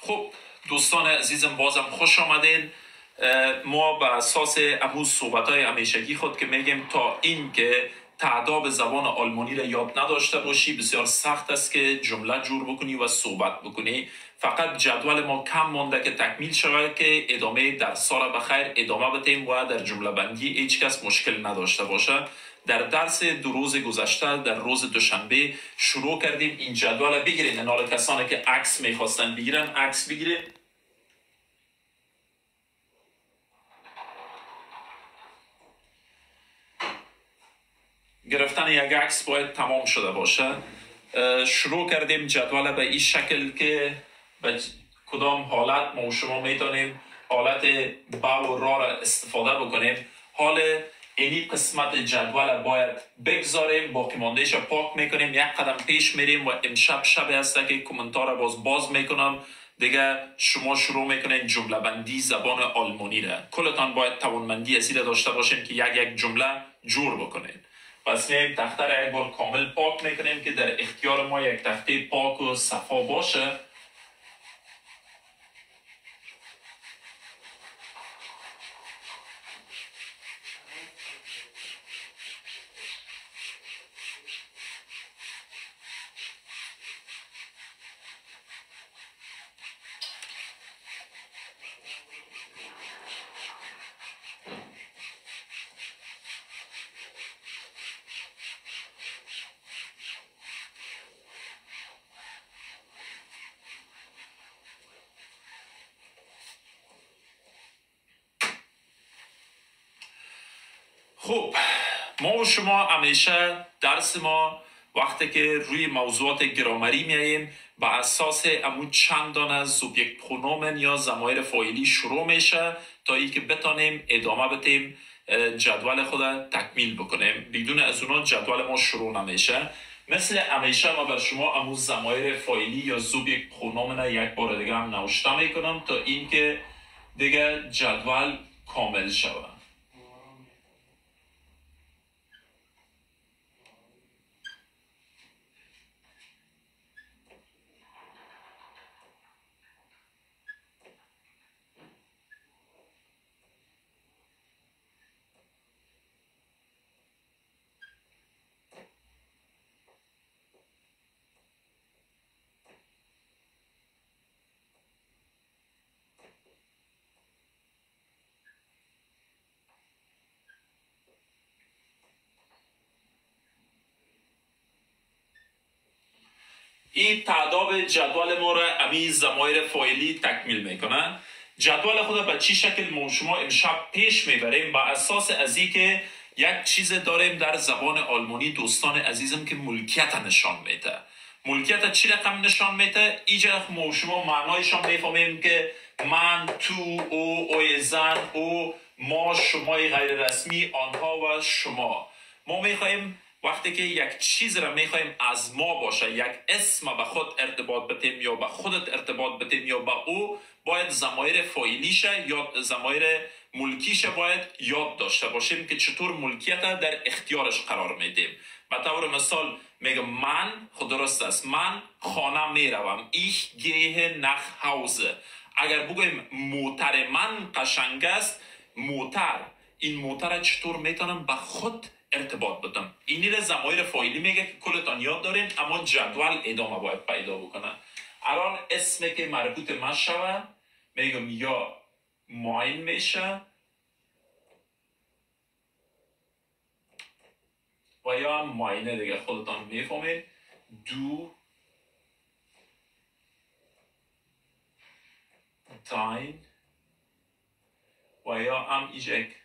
خب دوستان عزیزم بازم خوش آمدین. ما به اساس امروز صحبت های همیشگی خود که میگیم تا این که تعداب زبان آلمانی را یاد نداشته باشی بسیار سخت است که جمله جور بکنی و صحبت بکنی. فقط جدول ما کم مانده که تکمیل شود که ادامه درس را بخیر ادامه بدیم و در جمله بندی هیچ کس مشکل نداشته باشه. در درس دو روز گذشته در روز دوشنبه شروع کردیم این جدول بگیرین. حالا کسانی که عکس میخواستن بگیرن عکس بگیرین. گرفتن یک عکس باید تمام شده باشه. شروع کردیم جدول به این شکل که به کدام حالت ما و شما میتونیم حالت با و را را استفاده بکنیم. حال اینی قسمت جدول باید بگذاریم، باقی ماندهش پاک میکنیم، یک قدم پیش میریم و امشب شب هسته که کامنتار را باز میکنم دیگه شما شروع میکنین جمله بندی زبان آلمانی را. کلتان باید توانمندی از این داشته باشین که یک جمله جور بکنین. پس میایم تخته را یک بار کامل پاک میکنیم که در اختیار ما یک تخته پاک و صفا باشه. خب ما و شما همیشه درس ما وقتی که روی موضوعات گرامری میاییم با اساس امون چند دانه سوبژکت پرونومن یا ضمایر فاعلی شروع میشه تا ای که بتانیم ادامه بدیم جدول خود تکمیل بکنیم. بدون از اونا جدول ما شروع نمیشه. مثل همیشه ما بر شما امون ضمایر فاعلی یا سوبژکت پرونومن یک بار دیگه هم نوشته میکنم تا اینکه دیگه جدول کامل شود. این تعداد جدول ما را امی ضمایر فاعلی تکمیل میکنه. جدول خود به چی شکل ما شما امشب پیش میبریم با اساس از این که یک چیز داریم در زبان آلمانی دوستان عزیزم که ملکیت نشان میده. ملکیت چی رقم نشان میده؟ اینجا ما شما معنایشان میفهمیم که من، تو، او زن، او، ما، شمای غیر رسمی، آنها و شما. ما میخوایم وقتی که یک چیز را میخوایم از ما باشه یک اسم به خود ارتباط بدیم یا به خودت ارتباط بدیم یا به او باید ضمایر فاعلیشه یا ضمایر ملکیشه باید یاد داشته باشیم که چطور ملکیت در اختیارش قرار میدیم. به طور مثال میگم من خود درست است من خانه میروم ich gehe nach Hause. اگر بگویم موتر من قشنگ است موتر این موتر چطور میتونم به خود ارتباط بدم. اینی را ضمایر فاعلی میگه که کلتان یاد دارین اما جدول ادامه باید پیدا بکنه. الان اسمی که مربوط من شوه میگم یا ماین میشه و یا هم ماینه دیگه خودتان میفهمید. دو dein و یا هم ایجک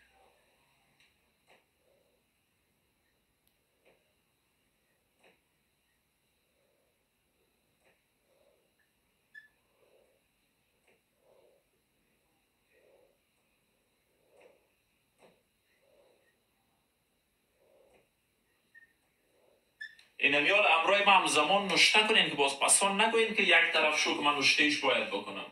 اینمیال امرای ما همزمان نشته کنین که باز پسان نگوین که یک طرف شو که من نشتهش باید بکنم.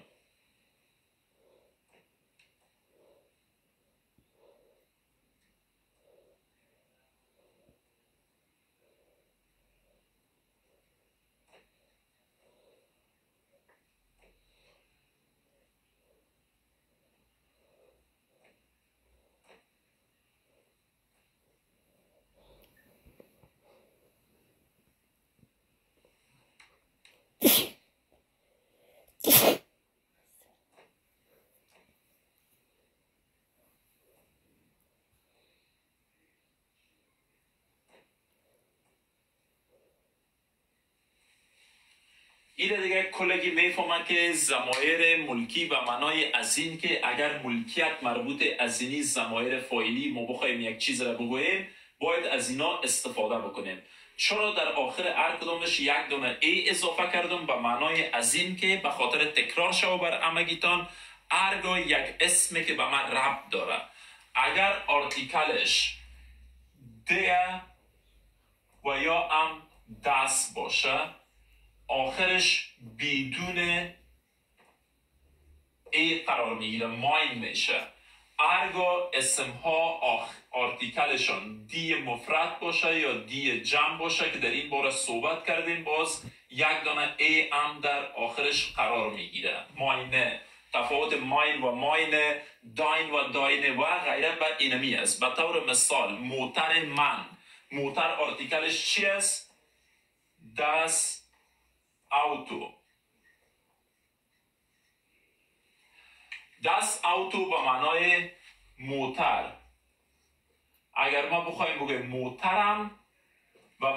این دیگه کلگی میفهمه که ضمایر ملکی به معنای از این که اگر ملکیت مربوط از اینی ضمایر فاعلی ما بخوایم یک چیز را بگوییم باید از اینا استفاده بکنیم. چرا در آخر هر کدامش یک دونه ای اضافه کردم به معنای از این که به خاطر تکرار شو بر همگیتان هرگاه یک اسمی که به من ربط داره اگر آرتیکلش ده و یا هم دست باشه آخرش بدون ای قرار میگیره ماین میشه. هرگاه اسم ها آرتیکلشان دی مفرد باشه یا دی جمع باشه که در این باره صحبت کردیم باز یک دانه ای هم در آخرش قرار میگیره. ماینه تفاوت ماین و ماینه داین و داینه و غیره به اینمی است. به طور مثال موتر من موتر آرتیکلش چی است؟ دست اوتو. دست اوتو به معنای موتر. اگر ما بخوایم بگیم موترم به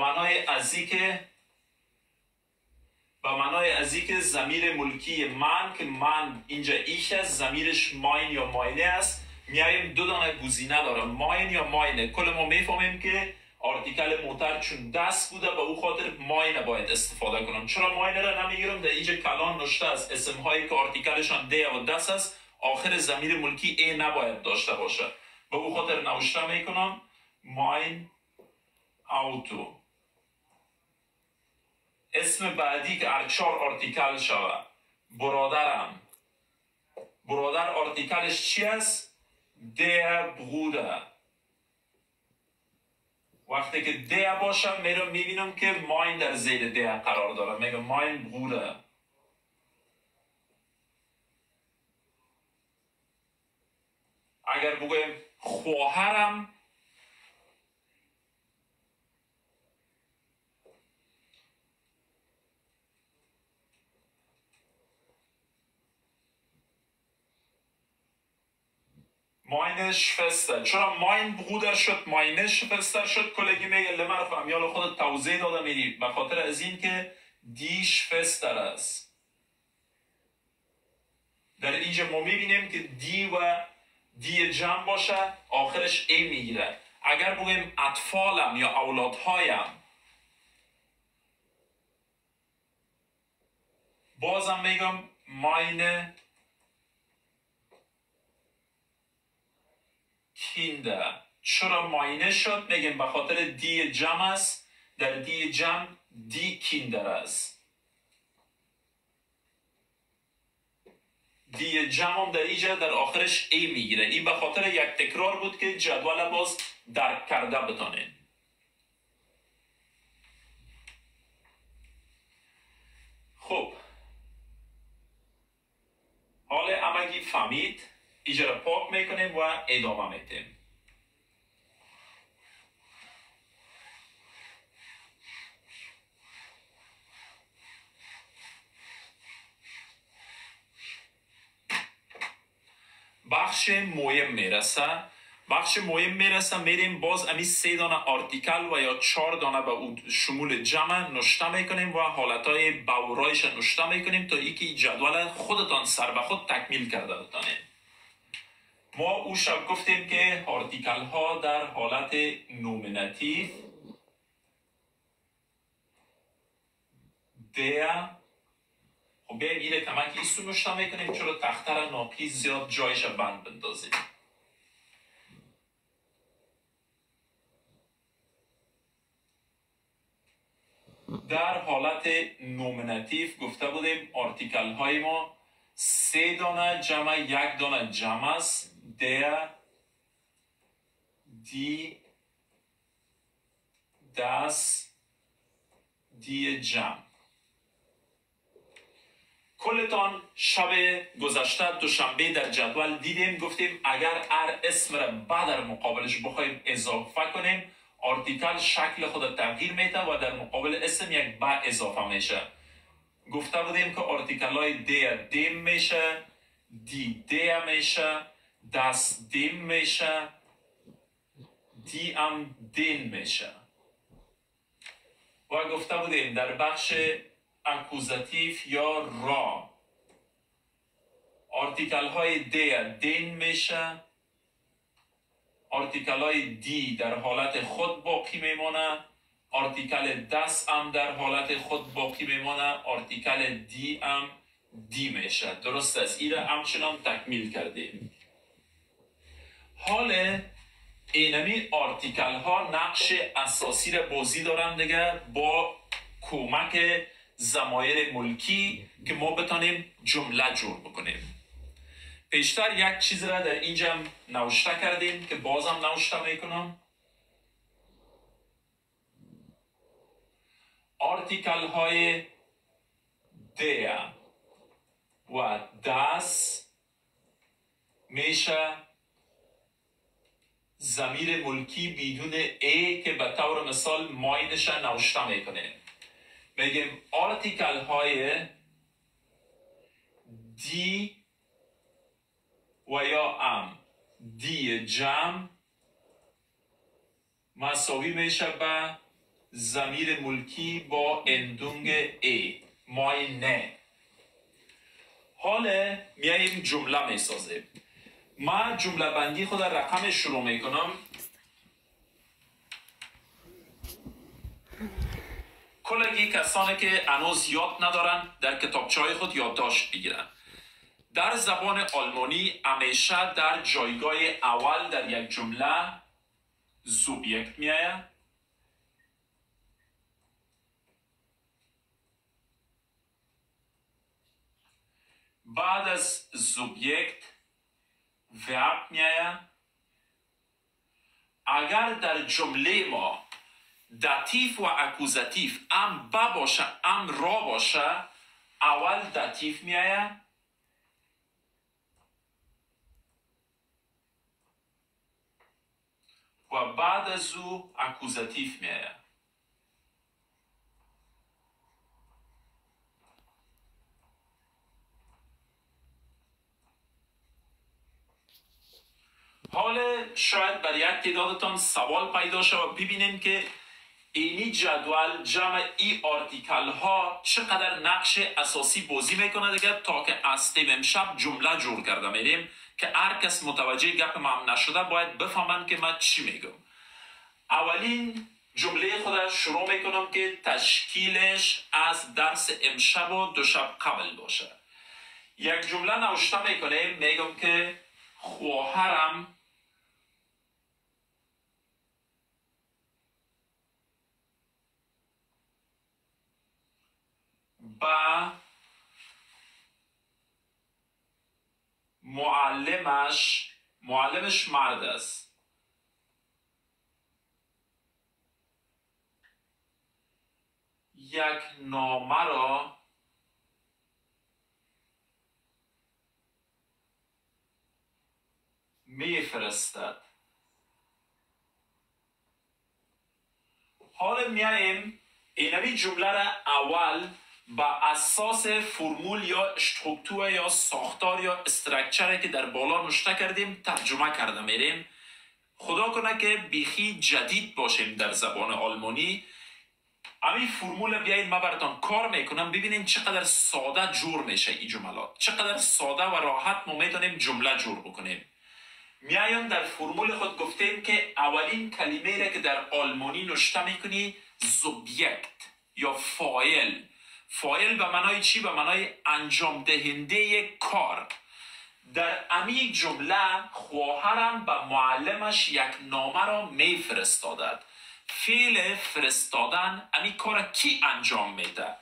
معنای ازی که ضمیر ملکی من که من اینجا ایش است ضمیرش ماین یا ماینه است میاییم دو دانه گزینه دارم ماین یا ماینه. کل ما میفهمیم که آرتیکل موتر چون دست بوده به او خاطر ماینه باید استفاده کنم. چرا ماینه را نمیگیرم؟ در اینجا کلان نوشته است اسم هایی که آرتیکلشان ده و دست است آخر ضمیر ملکی ای نباید داشته باشه به او خاطر نوشته میکنم ماین اوتو. اسم بعدی که ارچار آرتیکل شود برادرم. برادر آرتیکلش چی است؟ ده بروده. وقتی که ده باشه میرم میبینم که ماین در زیر ده قرار داره میگم ماین بروده. اگر بگویم خواهرم ماینش فستر. چرا ماین برودر شد ماینش فستر شد؟ کلگی میگه لمرفم یا خود توضیح داده میری به خاطر از این که دیش فستر است. در اینجا ما میبینیم که دی و دی جمع باشه آخرش ای میگیره. اگر بگیم اطفالم یا اولادهایم بازم میگم ماینه کینده. چرا ماینه شد؟ میگیم به خاطر دی جمع است. در دی جمع دی کیندر است. دی جمع هم در اینجا در آخرش ای میگیره. این به خاطر یک تکرار بود که جدول باز درک کرده بتانید. خب حال همگی فهمید. اینجا را پاک میکنیم و ادامه میدیم. بخش مهم میرسه. میریم باز امی 3 دانه آرتیکل و یا 4 دانه به اون شمول جمع نوشته میکنیم و حالتهای بورایش نوشته میکنیم تا اینکه جدول خودتان سر به خود تکمیل کرده بتانید. ما او شب گفتیم که آرتیکل ها در حالت نومیناتیو ده. خب بیاییم اینه کمک ایستو نوشته میکنیم چرا تختر ناپی زیاد جایش بند بندازیم. در حالت نومیناتیو گفته بودیم آرتیکل های ما 3 دانه جمع 1 دانه جمع است. der die das die جمع. کلتان شب گذشته دوشنبه در جدول دیدیم گفتیم اگر هر اسم را بعد در مقابلش بخوایم اضافه کنیم آرتیکل شکل خود تغییر میده و در مقابل اسم یک با اضافه میشه. گفته بودیم که آرتیکل های دیم میشه، دی میشه، دست دیم میشه، دی هم دین میشه. و گفته بودیم در بخش اکوزاتیف یا را. آرتیکل های دین میشه. آرتیکل های دی در حالت خود باقی میمونه. آرتیکل دس هم در حالت خود باقی میمونه. آرتیکل دی هم دی میشه. درست است؟ این همچنان تکمیل کردیم. حال اینمی آرتیکل ها نقش اساسی را بازی دارن دیگه با کمک ضمایر ملکی که ما بتانیم جمله جور بکنیم. پیشتر یک چیز را در اینجا نوشته کردیم که بازم نوشته میکنم. آرتیکل های ده و دس میشه ضمیر ملکی بدون ای که به طور مثال ماینش نوشته میکنیم. میگیم آرتیکل های دی و یا ام. دی جمع مساوی میشه به ضمیر ملکی با اندونگ ای ماینه. حالا میاییم جمله میسازیم. ما جمله بندی خود رقم شروع میکنم. کلگی کسانی که هنوز یاد ندارن در کتابچه های خود یادداشت بگیرن. در زبان آلمانی همیشه در جایگاه اول در یک جمله سوبیکت میآید. بعد از سوبیکت ورب میآید. اگر در جمله ما داتیف و اکوزاتیف ام با باشه ام را باشه، اول داتیف میآید و بعد از او اکوزاتیف میآید. حالا شاید برای یک تعدادتان سوال پیدا شود و ببینیم که اینی جدول جمع ای آرتیکل ها چقدر نقش اساسی بازی میکنه دیگه، تا که از تیم امشب جمله جور کرده میریم که هر کس متوجه گپ من نشده باید بفهمن که من چی میگم. اولین جمله خود شروع میکنم که تشکیلش از درس امشب و دو شب قبل باشه. یک جمله نوشته میکنیم، میگم که خواهرم با معلمش مرد است، یک نامه را میفرستد. حالا میاییم اینمی جمله را اول با اساس فرمول یا اشترکتور یا ساختار یا استرکچری که در بالا نوشته کردیم ترجمه کرده میریم. خدا کنه که بیخی جدید باشیم در زبان آلمانی. همین فرمول بیایید ما براتون کار میکنم، ببینیم چقدر ساده جور میشه این جملات، چقدر ساده و راحت ما میتونیم جمله جور بکنیم. میایم در فرمول خود گفتیم که اولین کلمه را که در آلمانی نوشته میکنی سوبیکت یا فاعل. فاعل به معنای چی؟ به معنای انجام دهنده کار. در امی جمله خواهرم به معلمش یک نامه را میفرستادد. فعل فرستادن امی کار کی انجام میده؟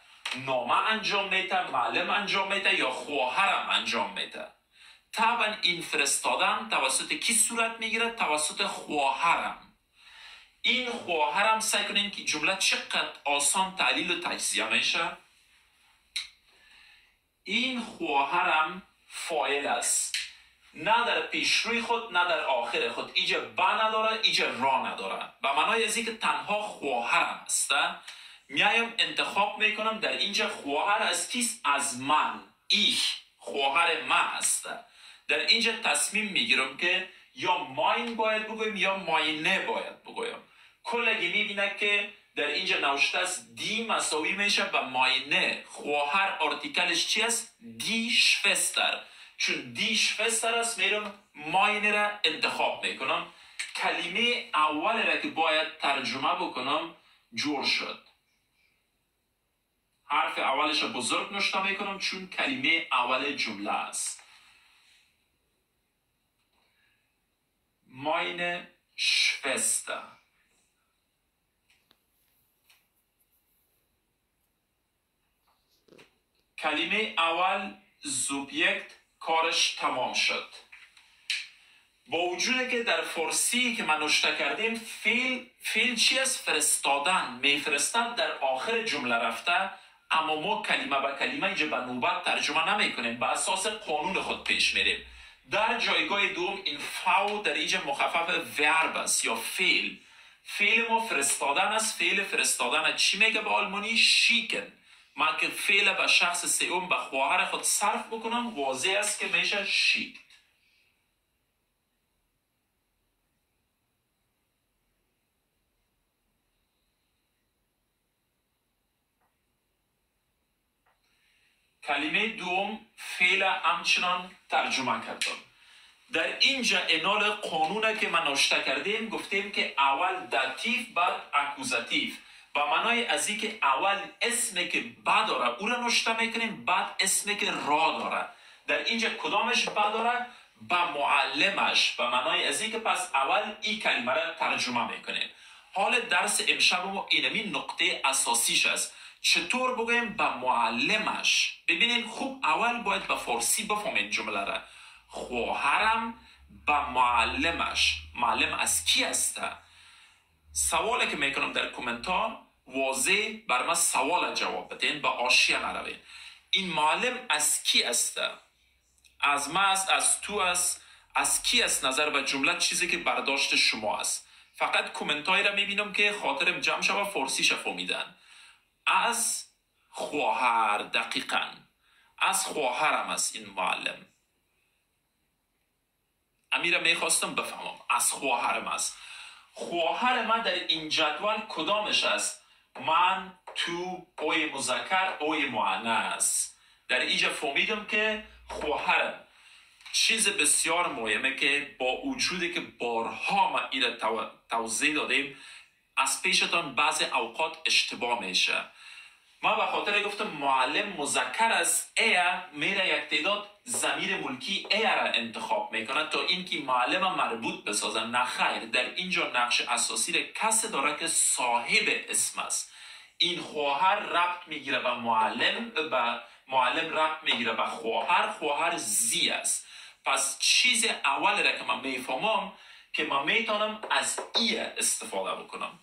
نامه انجام میده، معلم انجام میده یا خواهرم انجام میده؟ طبعا این فرستادن توسط کی صورت میگیره؟ توسط خواهرم. این خواهرم سعی کنیم که جمله چقدر آسان تعلیل و تجزیه میشه. این خواهرم فاعل است، نه در پیشروی خود نه در آخر خود، ایجا با نداره ایجا را نداره، به معنای از اینکه تنها خواهرم است. میایم انتخاب میکنم در اینجا خواهر از کیست؟ از من، خواهر من است. در اینجا تصمیم میگیرم که یا ماین باید بگویم یا ماینه باید بگویم. کلگی میبینه که در اینجا نوشته است دی مساوی میشه به ماینه خواهر آرتیکلش چی است؟ دی شوستر. چون دی شوستر است میرم ماینه را انتخاب میکنم. کلمه اول را که باید ترجمه بکنم جور شد. حرف اولش را بزرگ نوشته میکنم چون کلمه اول جمله است. meine Schwester. کلمه اول سوبجکت کارش تمام شد. با وجودی که در فارسی که ما نوشته کردیم فعل چی است؟ فرستادن، میفرستد در آخر جمله رفته، اما ما کلمه به کلمه اینجا به نوبت ترجمه نمی کنیم، به اساس قانون خود پیش میریم. در جایگاه دوم این فاو در اینجا مخفف ورب است یا فعل. فعل ما فرستادن است. فعل فرستادن چی میگه به آلمانی؟ شیکن. من که فعل به شخص سوم به خواهر خود صرف بکنم واضح است که میشه شیک. کلمه دوم فعل همچنان ترجمه کردم. در اینجا انال قانونه که ما نوشته کردیم گفتیم که اول داتیف بعد اکوزاتیو. با معنای از این که اول اسمی که با داره او را نوشته میکنیم، بعد اسمی که را داره. در اینجا کدامش با داره؟ با معلمش. با معنای از این که پس اول این کلمه را ترجمه میکنیم. حال درس امشب ما اینمی نقطه اساسیش است. چطور بگویم با معلمش؟ ببینید خوب اول باید به فارسی بفهمید جمله را. خواهرم با معلمش. معلم از کی است؟ سوالی که میکنم در کومنتار واضح بر من سوال جواب بدین، با آشیه نروید. این معلم از کی است؟ از ما است؟ از تو است؟ از کی است؟ نظر به جمله چیزی که برداشت شما است. فقط کومنتاری را میبینم که خاطرم جمع شد و فارسیش فهمیدن. از خواهر، دقیقاً از خواهرم است این معلم. امیره میخواستم بفهمم از خواهرم است. خواهر من در این جدول کدامش است؟ من، تو، اوی مذکر، اوی مؤنث. در اینجا فهمیدم که خواهرم چیز بسیار مهمه که با وجودی که بارها ما این توضیح دادیم از پیشتان بعضی اوقات اشتباه میشه. ما به خاطر گفتم معلم مذکر است، ایا میره یک تعداد ضمیر ملکی ایا را انتخاب میکنه تا اینکه معلم مربوط بسازن. نه خیر، در اینجا نقش اساسی را کسی داره که صاحب اسم است. این خواهر ربط میگیره به معلم ربط میگیره به خواهر. خواهر زی است. پس چیز اول را که من میفهمم که من میتونم از ای استفاده بکنم.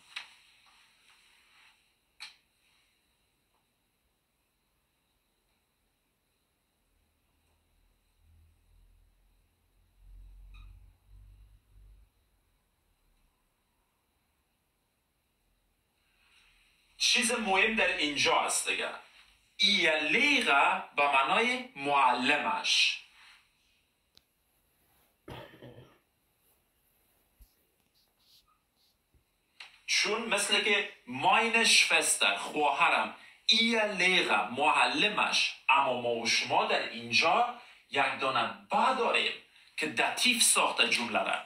چیز مهم در اینجا است دیگه. ایلیغا به معنای معلمش. چون مثل که meine Schwester خواهرم، ایلیغا معلمش. اما ما و شما در اینجا یک دانه با داریم که داتیف ساخته جمله را.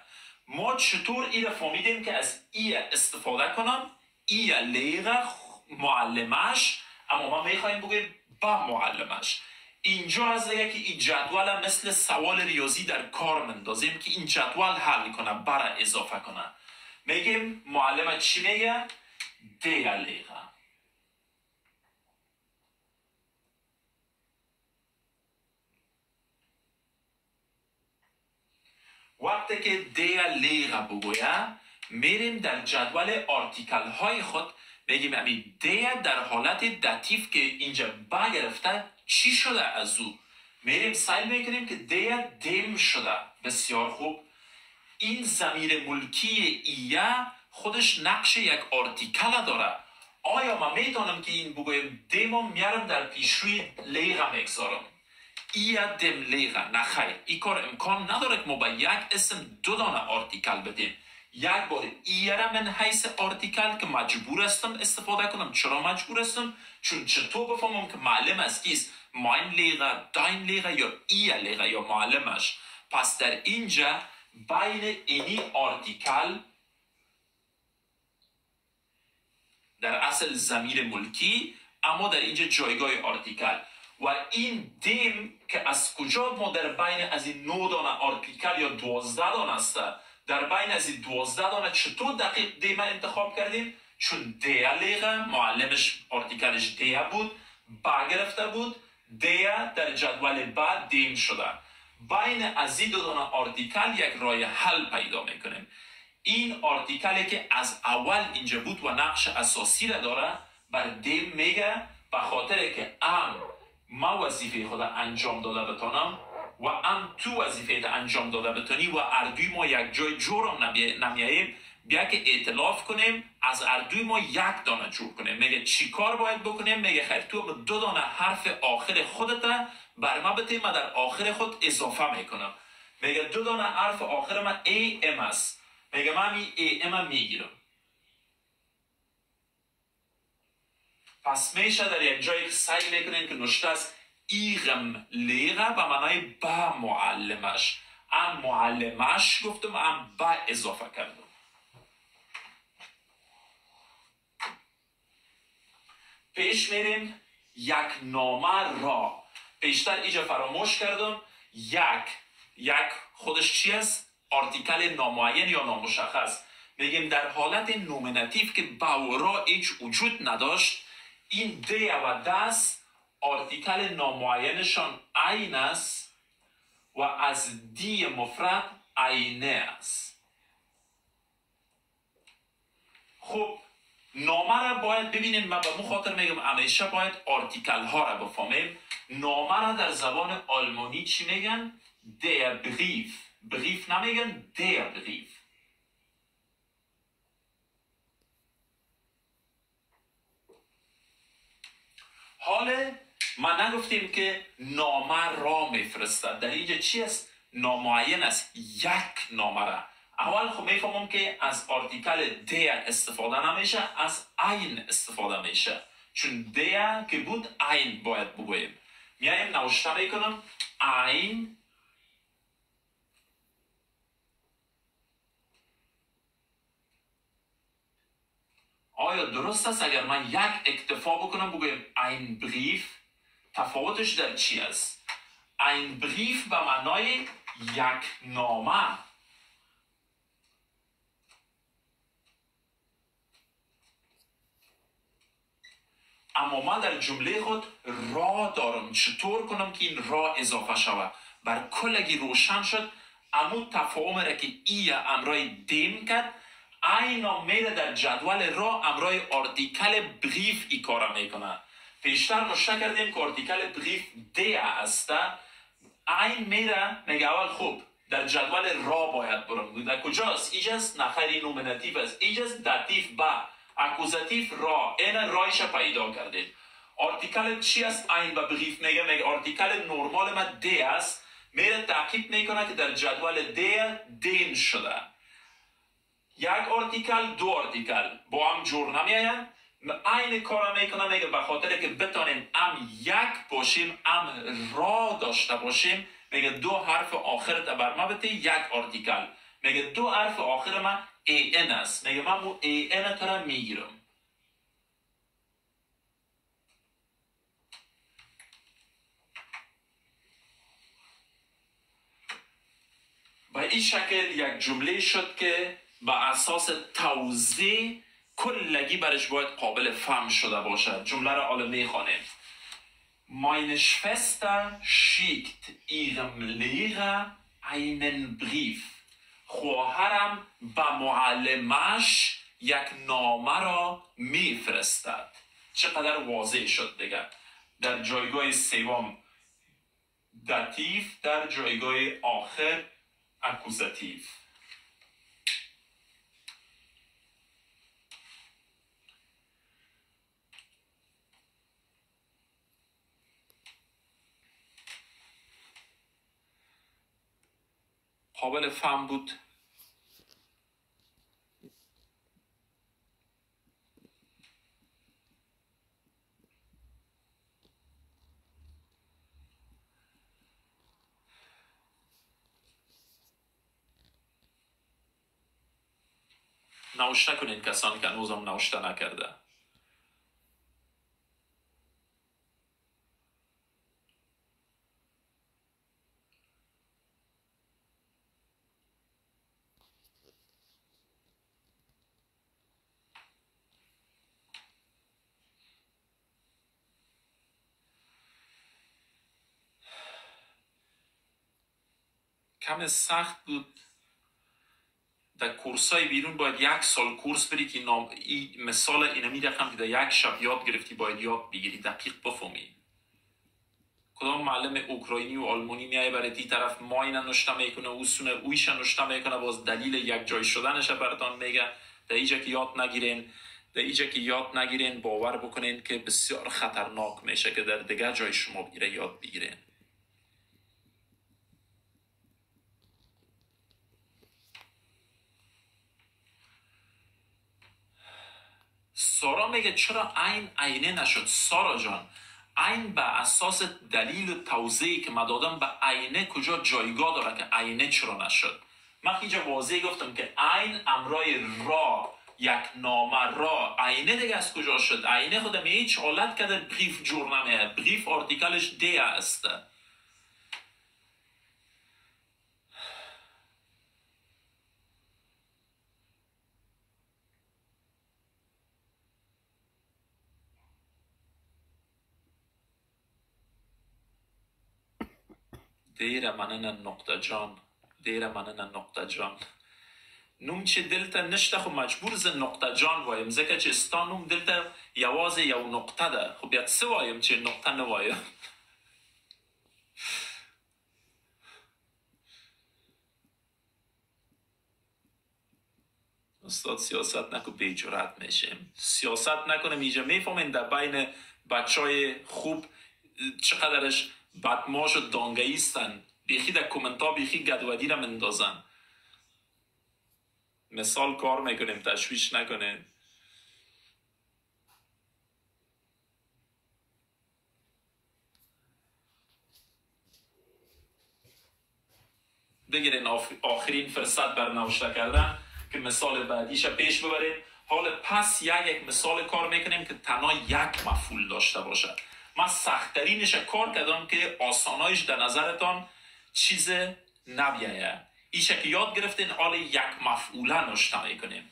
ما چطور این را فهمیدیم که از ای استفاده کنم؟ ایلیغا معلمش، اما ما میخواییم بگیم با معلمش. اینجا از دیگه که این جدول مثل سوال ریاضی در کار مندازیم که این جدول حل کنه برا اضافه کنه. میگیم معلم چی میگه؟ دیلیغا. وقتی که دیلیغا بگویه میریم در جدول آرتیکل های خود بگیم امی دی در حالت داتیف که اینجا برگرفته چی شده از او. میریم سعی میکنیم که دی دیم شده. بسیار خوب. این ضمیر ملکی ایه خودش نقش یک آرتیکل داره. آیا من میتونم که این بگویم دیمو میارم در پیشروی لیغا میگذارم؟ ایه دم لیغا. نه خیر، این کار امکان نداره که ما با یک اسم دو دانه آرتیکل بدیم. یک بار ایره من حیث آرتیکل که مجبور هستم استفاده کنم. چرا مجبور هستم؟ چون چطور بفهمم که معلم از کیست؟ mein Lehrer, dein Lehrer یا ihr Lehrer یا معلمش. پس در اینجا بین اینی آرتیکل در اصل ضمیر ملکی، اما در اینجا جایگاه آرتیکل. و این دیم که از کجا ما در بین از این 9 دانه آرتیکل یا 12 دانه است، در بین از این 12 دانه چطور دقیق دیم انتخاب کردیم؟ چون دیا لیغه معلمش آرتیکلش دیا بود، با گرفته بود، دیا در جدول بعد دیم شده. بین از این 2 دانه آرتیکل یک راه حل پیدا میکنیم. این آرتیکلی که از اول اینجا بود و نقش اساسی را داره بر دیم میگه، به خاطر که ما وظیفه خود انجام داده بتانم و تو وظیفه انجام داده بتانی و اردوی ما یک جای جورم نمیاییم، بیا که ائتلاف کنیم از اردوی ما یک دانه جور کنیم. میگه چی کار باید بکنیم؟ میگه خیر تو 2 دانه حرف آخر خودت بر ما بتیم، من در آخر خود اضافه میکنم. میگه 2 دانه حرف آخر من ای ام است، میگه من ای ام میگیرم. پس میشه در یک جایی که سعی میکنین که نشته است ایغم لیغه به معنای با معلمش، معلمش گفتم با اضافه کردم. پیش میریم یک نامه را. پیشتر اینجا فراموش کردم یک خودش چی است؟ آرتیکل نامعین یا نامشخص. میگیم در حالت نومیناتیو که با و را هیچ وجود نداشت، این دی و دست آرتیکل نامعینشان عین است و از دی مفرد عینه است. خب نامه را باید ببینیم. من به مخاطر میگم همیشه باید آرتیکل ها را بفهمیم. نامه را در زبان آلمانی چی میگن؟ der Brief. بریف نمیگن، der Brief. حالا ما نگفتیم که نامه را میفرستد. در اینجا چی است؟ نامعین است، یک نامه را. اول خب میفهمم که از آرتیکل دیا استفاده نمیشه، از عین استفاده میشه. چون دیا که بود عین باید بگوییم. میایم نوشته میکنم عین آیا درست است اگر من یک اکتفا بکنم بگویم این بریف؟ تفاوتش در چی است؟ این بریف به معنای یک نامه. اما من در جمله خود را دارم. چطور کنم که این را اضافه شود؟ بر کلگی روشن شد. اما تفاهم را که ای امرای دیم کرد، اینا میره در جدول را امرای آرتیکل بریف ای کار میکنه. پیشتر نشته کردیم که آرتیکل بریف دیا است. این میره میگه اول خوب در جدول را باید برم. در کجاست؟ ایجاست نخری نومیناتیو است، ایجاست داتیف با اکوزاتیف را. این رایش پیدا کردیم. آرتیکل چی است؟ این و بریف میگه آرتیکل نرمال من دی است. میره تاکید میکنه که در جدول دی دین شده. یک آرتیکل 2 آرتیکل با هم جور نمیاین. این کار میکنه میگه به خاطر که بتانیم یک باشیم را داشته باشیم، میگه 2 حرف آخر بر ما بده یک آرتیکل. میگه 2 حرف آخر من ان است. میگه من مو ان ترا میگیرم. با این شکل یک جمله شد که با اساس توضیح کلگی برش باید قابل فهم شده باشد. جمله را حالا میخوانیم. Meine Schwester schickt ihrem Lehrer einen Brief. خواهرم به معلمش یک نامه را میفرستد. چقدر واضح شد دیگه. در جایگاه سوم داتیف، در جایگاه آخر اکوزاتیف. قابل فهم بود. نوشته کنین کسانی که هنوزم نوشته نکرده. کم سخت بود. در کورسای بیرون باید 1 سال کورس بری که مثال اینمی رقم که در 1 شب یاد گرفتی باید یاد بگیری، دقیق بفهمی. کدام معلم اوکراینی و آلمانی میای برای تی طرف ماین نوشته میکنه، اوسونه اویش نوشته میکنه، باز دلیل یک جای شدنش براتون میگه. در اینجا که یاد نگیرین باور بکنین که بسیار خطرناک میشه که در دیگه جای شما بگیره یاد بگیرین. سارا میگه چرا عین عینه نشد؟ سارا جان، عین به اساس دلیل و توضیحی که من دادم به عینه کجا جایگاه داره که عینه چرا نشد؟ من اینجا واضح گفتم که عین امرای را، یک نامه را، عینه دیگه از کجا شد؟ عینه خودم هیچ حالت که در بریف جور نمیه. بریف آرتیکلش دی است. دیر منن نقطه جان نوم چه دلتا نشته خو مجبور زن نقطه جان وایم زکه چه ستا نوم دلتا یوازه یو نقطه ده. خب بیاد سه وایم چه نقطه نوایم. استاد سیاست نکو بی جرات میشیم. سیاست نکنم اینجا میفهمین در بین بچه های خوب چقدرش بدماش و دانگهیستن. بیخی در کومنتا بیخی گدودی را مندازن. مثال کار میکنیم، تشویش نکنیم. بگیرین آخرین فرصت بر نوشته کردن که مثال بعدیش پیش ببرید. حال پس یک مثال کار میکنیم که تنها یک مفعول داشته باشه. من سختترینش کار کردم که آسانایش در نظرتان چیز نبیایه. ایشه که یاد گرفتین حال یک مفعوله نوشته میکنیم.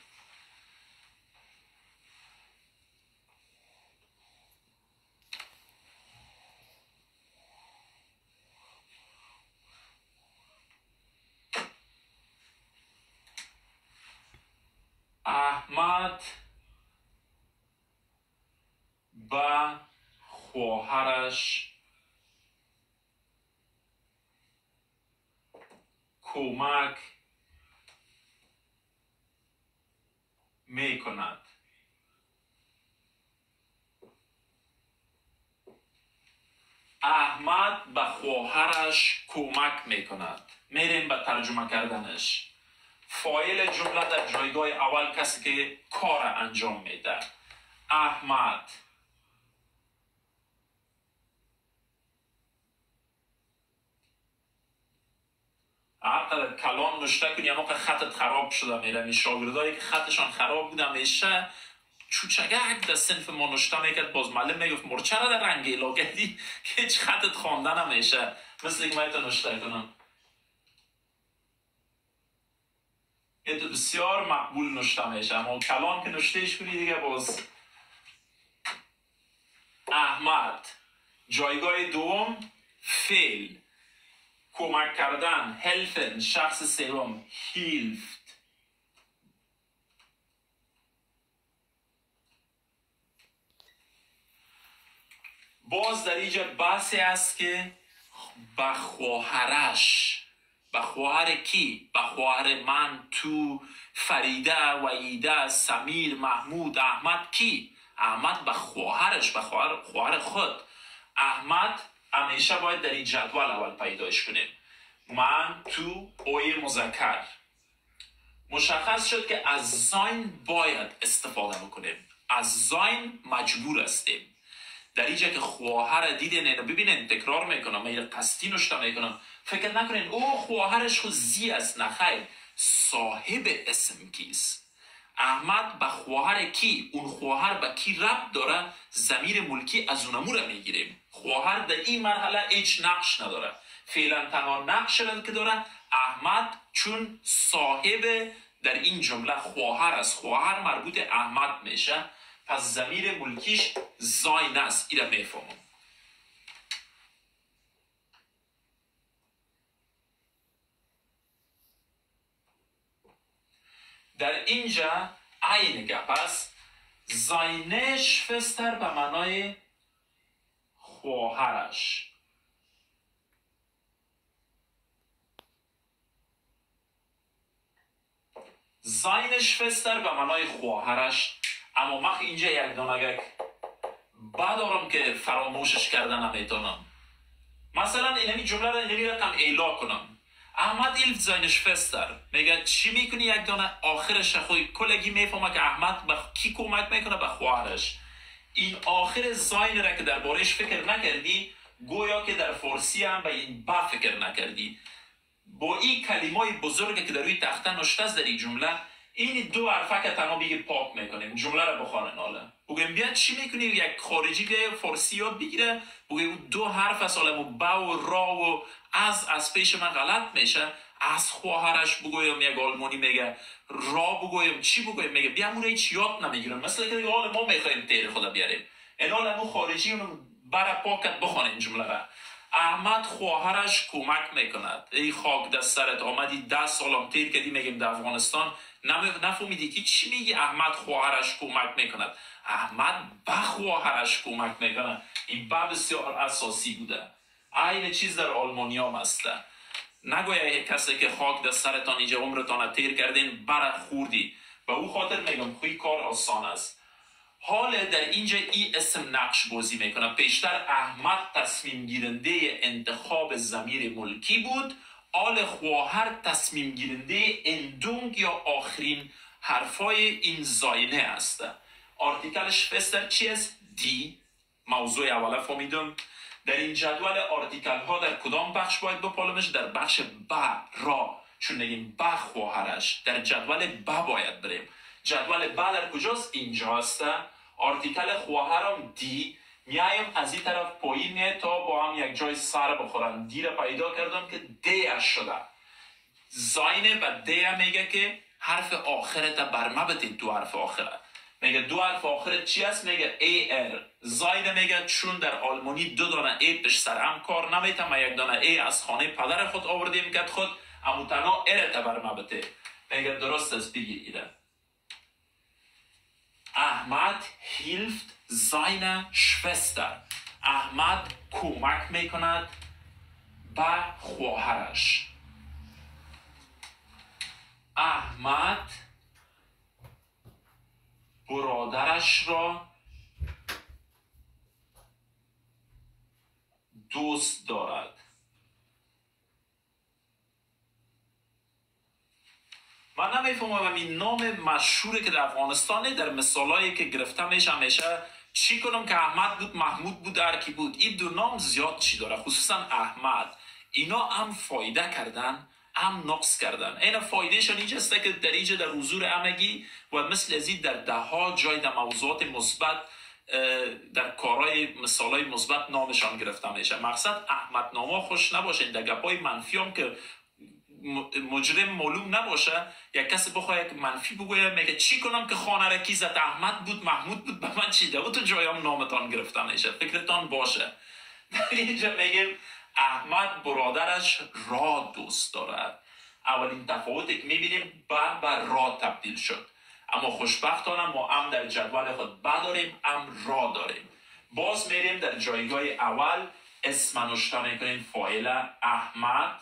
احمد با خواهرش کمک میکند. احمد به خواهرش کمک میکند. میریم به ترجمه کردنش. فاعل جمله در جایگاه اول کسی که کار انجام میده. احمد. هر کلام نوشته کنی اما که خطت خراب شده میره. می شاگردایی که خطشان خراب بوده میشه چوچگک در صنف ما نوشته میکرد، باز معلم میگفت مرچه را در رنگ ایلا کردی که هیچ خطت خوانده نمیشه. مثل که میتون نوشته کنم. یه تو بسیار مقبول نوشته میشه اما کلام که نوشتهش کنی دیگه باز. احمد. جایگاه دوم فعل. کمک کردن helfen. شخص سوم hilft. باز در اینجا بحثی است که به خواهرش. به خواهر کی؟ به خواهر من، تو، فریده، وحیده، سمیر، محمود، احمد. کی؟ احمد به خواهرش، به خواهر خود. احمد همیشه باید در این جدول اول پیداش کنیم. من، تو، اوی مذکر. مشخص شد که از زاین باید استفاده بکنیم. از زاین مجبور هستیم. در اینجا که خواهر دیدین اینو ببینین تکرار میکنم، من قصدی نوشته میکنم. فکر نکنین او خواهرش خود زی است. نخیر. صاحب اسم کیست؟ احمد به خواهر کی، اون خواهر به کی ربط داره، ضمیر ملکی از اونمو میگیریم. خواهر در این مرحله هیچ نقش نداره، فعلا تنها نقش که داره احمد، چون صاحب در این جمله خواهر است، خواهر مربوط احمد میشه، پس ضمیر ملکیش زاین است. ایره میفهمم. در اینجا عین گپ است. seine Schwester به معنای خواهرش. seine Schwester به معنای خواهرش. اما من اینجا یک دانگک بدارم که فراموشش کردن نمیتونم. مثلا اینمی جمله را اینمی رقم ایلا کنم. احمد hilft seine Schwester. میگه چی میکنی؟ یک دانه آخرش خوی کلگی میفهمه که احمد به کی کمک میکنه؟ به خواهرش. این آخر زاین را که در بارش فکر نکردی، گویا که در فارسی هم به این با فکر نکردی. با این کلمای بزرگی که در روی تخته نوشته است در این جمله، این دو حرفه که تنها بگی پاک میکنیم. جمله را بخوانن حالا. بگیم بیا چی میکنی؟ یک خارجی که فارسی یاد بگیره، بگیم دو حرف از حالا با و را و از پیش من غلط میشه. از خواهرش بگویم یک آلمانی میگه، را بگویم چی بگویم میگه بیا مونه هیچ یاد نمیگیرن. مثلا که حال ما میخوایم تیر خدا بیاریم، این حال مو خارجی اونو برا پاکت بخوانه این جمله را. احمد خواهرش کمک میکند. ای خاک دست سرت، آمدی 10 سالم تیر کردی میگیم در افغانستان نفهمیدی که چی میگی؟ احمد خواهرش کمک میکند. احمد به خواهرش کمک میکند. این با بسیار اساسی بوده. این چیز در آلمانیا هم هسته. نگویا کسی که خاک دست سرتان اینجا عمرتان تیر کردین برا خوردی. به او خاطر میگم خوی کار آسان است. حال در اینجا این اسم نقش بازی میکنه. پیشتر احمد تصمیم گیرنده انتخاب ضمیر ملکی بود، آل خواهر تصمیم گیرنده اندونگ یا آخرین حرفای این زاینه است. آرتیکلش فستر چی است؟ دی. موضوع اوله فهمیدم. در این جدول آرتیکل ها در کدام بخش باید بپالمش؟ در بخش با را، چون نگیم با خواهرش در جدول با باید بریم. جدول با در کجاست؟ اینجا است. آرتیکل خواهرم دی. میایم از این طرف پایین میاد تا با هم یک جای سر بخورن. دی را پیدا کردم که دی شده. زاینه و دی میگه که حرف آخرت برمبتید. دو حرف آخرت میگه دو حرف آخرت چی است؟ میگه ای ار. زاینه میگه چون در آلمانی دو دانه ای پیش سر هم کار نمیتم، ما یک دانه ای از خانه پدر خود آوردیم که خود اما تنها ارت برمبته. میگه درست است بگیره. احمد hilft seiner Schwester. احمد کمک میکند به خواهرش. احمد برادرش را دوست دارد. من نمیفهمم این نام مشهوره که در افغانستان در مثالایی که گرفته میشه همیشه چی کنم که احمد بود، محمود بود، هر کی بود. این دو نام زیاد چی داره، خصوصا احمد. اینا هم فایده کردن هم نقص کردن. این فایدهشان اینجاست که در اینجا در حضور همگی و مثل ازید در ده ها جای در موضوعات مثبت در کارهای مثالای مثبت نامشان گرفته میشه. مقصد احمد ناما خوش نباشه، در گپای منفی هم که مجرم معلوم نباشه. یک کسی بخواه یک منفی بگوید میگه چی کنم که خانه را کی زد؟ احمد بود، محمود بود، به من چی ده؟ و تو جایم نامتان گرفته میشه، فکرتان باشه. در اینجا میگیم احمد برادرش را دوست دارد. اولین تفاوتی که میبینیم با را تبدیل شد. اما خوشبختانه ما هم در جدول خود با داریم، هم را داریم. باز میریم در جایگاه اول اسم نوشته میکنیم فاعل احمد،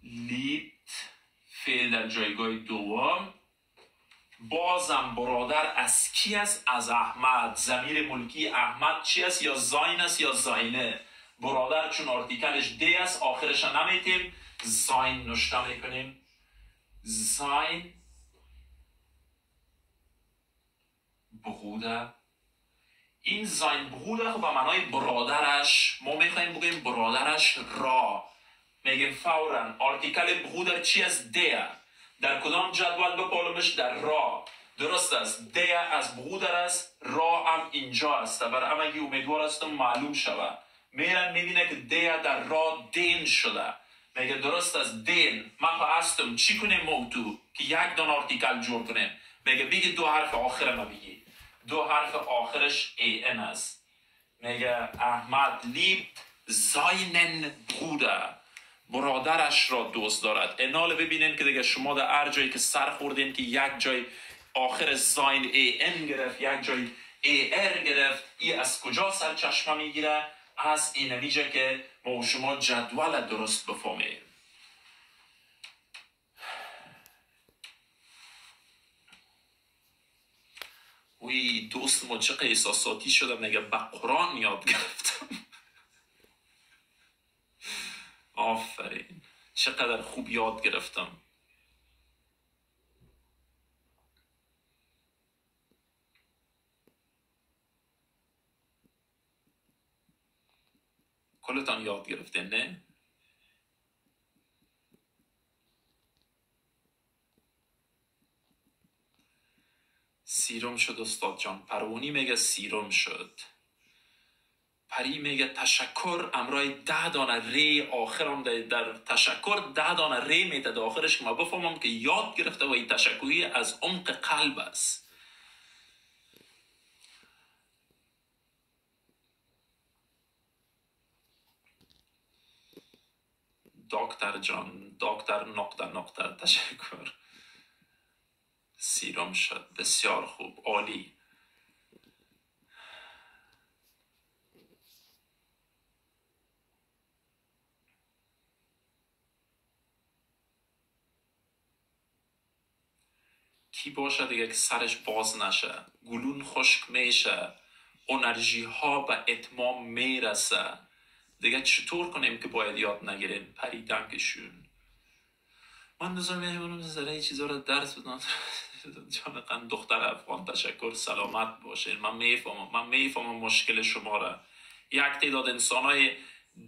لیت فعل در جایگاه دوم. بازم برادر از کی است؟ از احمد. ضمیر ملکی احمد چی است؟ یا زاین است یا زاینه. برادر چون آرتیکلش دی است آخرش نمیتیم زاین نوشته میکنیم. زاین بغوده. این زاین بغوده خب به معنای برادرش. ما میخواییم بگیم برادرش را. میگیم فورا آرتیکل بخودر چی از ده در کدام جدول بپالمش در را درست است ده از بخودر است را هم اینجا است بر همگی امیدوار هستم معلوم شود میرن میبینه که ده در را دین شده میگه درست است دین من هستم چی کنیم موتو که یک دان آرتیکل جور کنیم میگه بگی دو حرف آخر ما بگی دو حرف آخرش این است میگه احمد لیبت زاینن بروده برادرش را دوست دارد اینال ببینین که دیگه شما در هر جایی که سر خوردین که یک جای آخر زاین ان گرفت یک جای ار گرفت ای از کجا سرچشمه میگیره از این نمیجه که ما شما جدول درست بفهمیم وی دوست ما چقدر احساساتی شدم میگه با قرآن یاد گرفتم آفرین چقدر خوب یاد گرفتم کلتان یاد گرفتین نه؟ سیرم شد استاد جان پروانی میگه سیرم شد پری میگه تشکر امرای 10 دانه ری آخرم در تشکر 10 دانه ری میده در آخرش که ما بفهمم که یاد گرفته و این تشکری از عمق قلب است دکتر جان دکتر نقطه تشکر سیرم شد بسیار خوب عالی کی باشه دیگه که سرش باز نشه گلون خشک میشه انرژی ها به اتمام میرسه دیگه چطور کنیم که باید یاد نگیریم پری دنگشون من نظرم زره چیزا رو درس بدم جان قند دختر افغان تشکر سلامت باشین من میفهمم مشکل شما را یک تعداد انسان های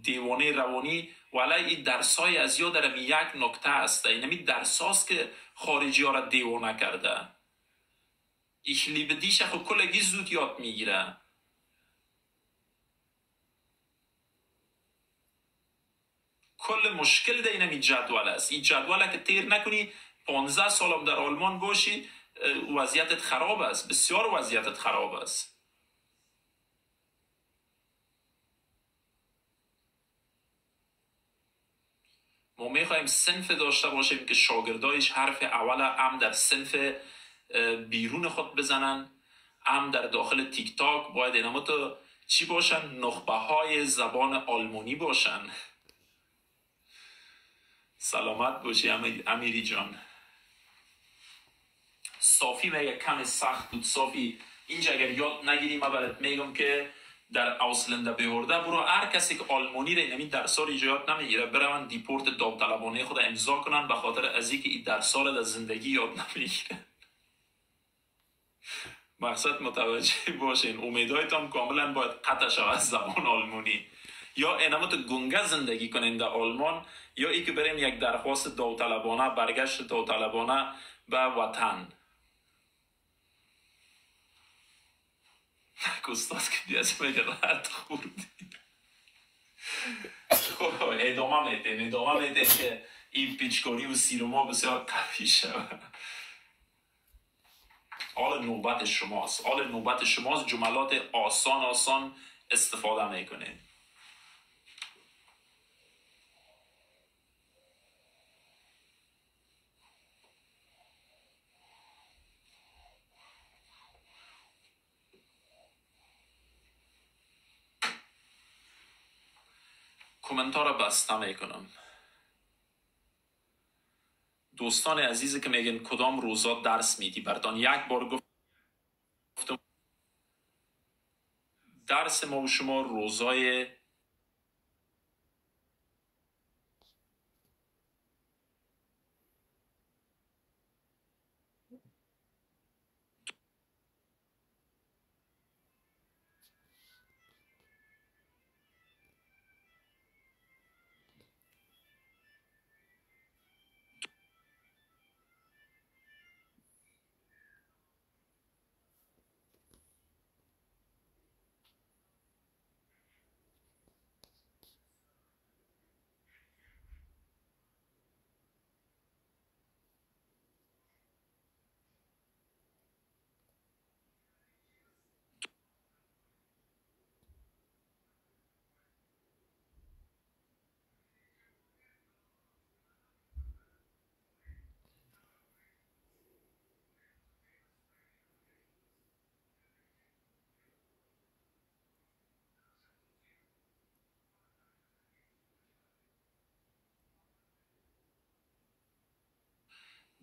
دیوانه روانی ولی این درسای از یاد درمی یک نکته است اینمی درساست که خارجی ها را دیوانه کرده ایخلی بدیش خود کلگی زود یاد میگیره کل مشکل در اینمی جدول است این جدول که تیر نکنی 15 سالم در آلمان باشی وضعیتت خراب است بسیار وضعیتت خراب است ما میخوایم صنف داشته باشیم که شاگردایش حرف اول هم در صنف بیرون خود بزنن هم در داخل تیک تاک باید اینما تو چی باشن نخبه های زبان آلمانی باشن سلامت باشی امیری جان صافی میگه کم سخت بود صافی اینجا اگر یاد نگیری من برات میگم که در اوسلنده بهورده برو هر کسی که آلمانی را اینمی درسا رو یاد نمیگیره برون دیپورت داوطلبانه خود امضا کنن به خاطر از اینکه این درسا را در زندگی یاد نمیگیره مقصد متوجه باشین امیدهایتان کاملا باید قطع شود از زبان آلمانی یا اینما تو گنگه زندگی کنین در آلمان یا ای که بریم یک درخواست داوطلبانه برگشت داوطلبانه به وطن استاد که دیاز میگه رد خوردی ادامه میدین که این پیچکاری و سیروما بسیار قوی شود حال نوبت شماست جملات آسان استفاده میکنین کومنتار را بسته میکنم دوستان عزیزی که میگن کدام روزا درس میدی براتون یک بار گفتم درس ما و شما روزای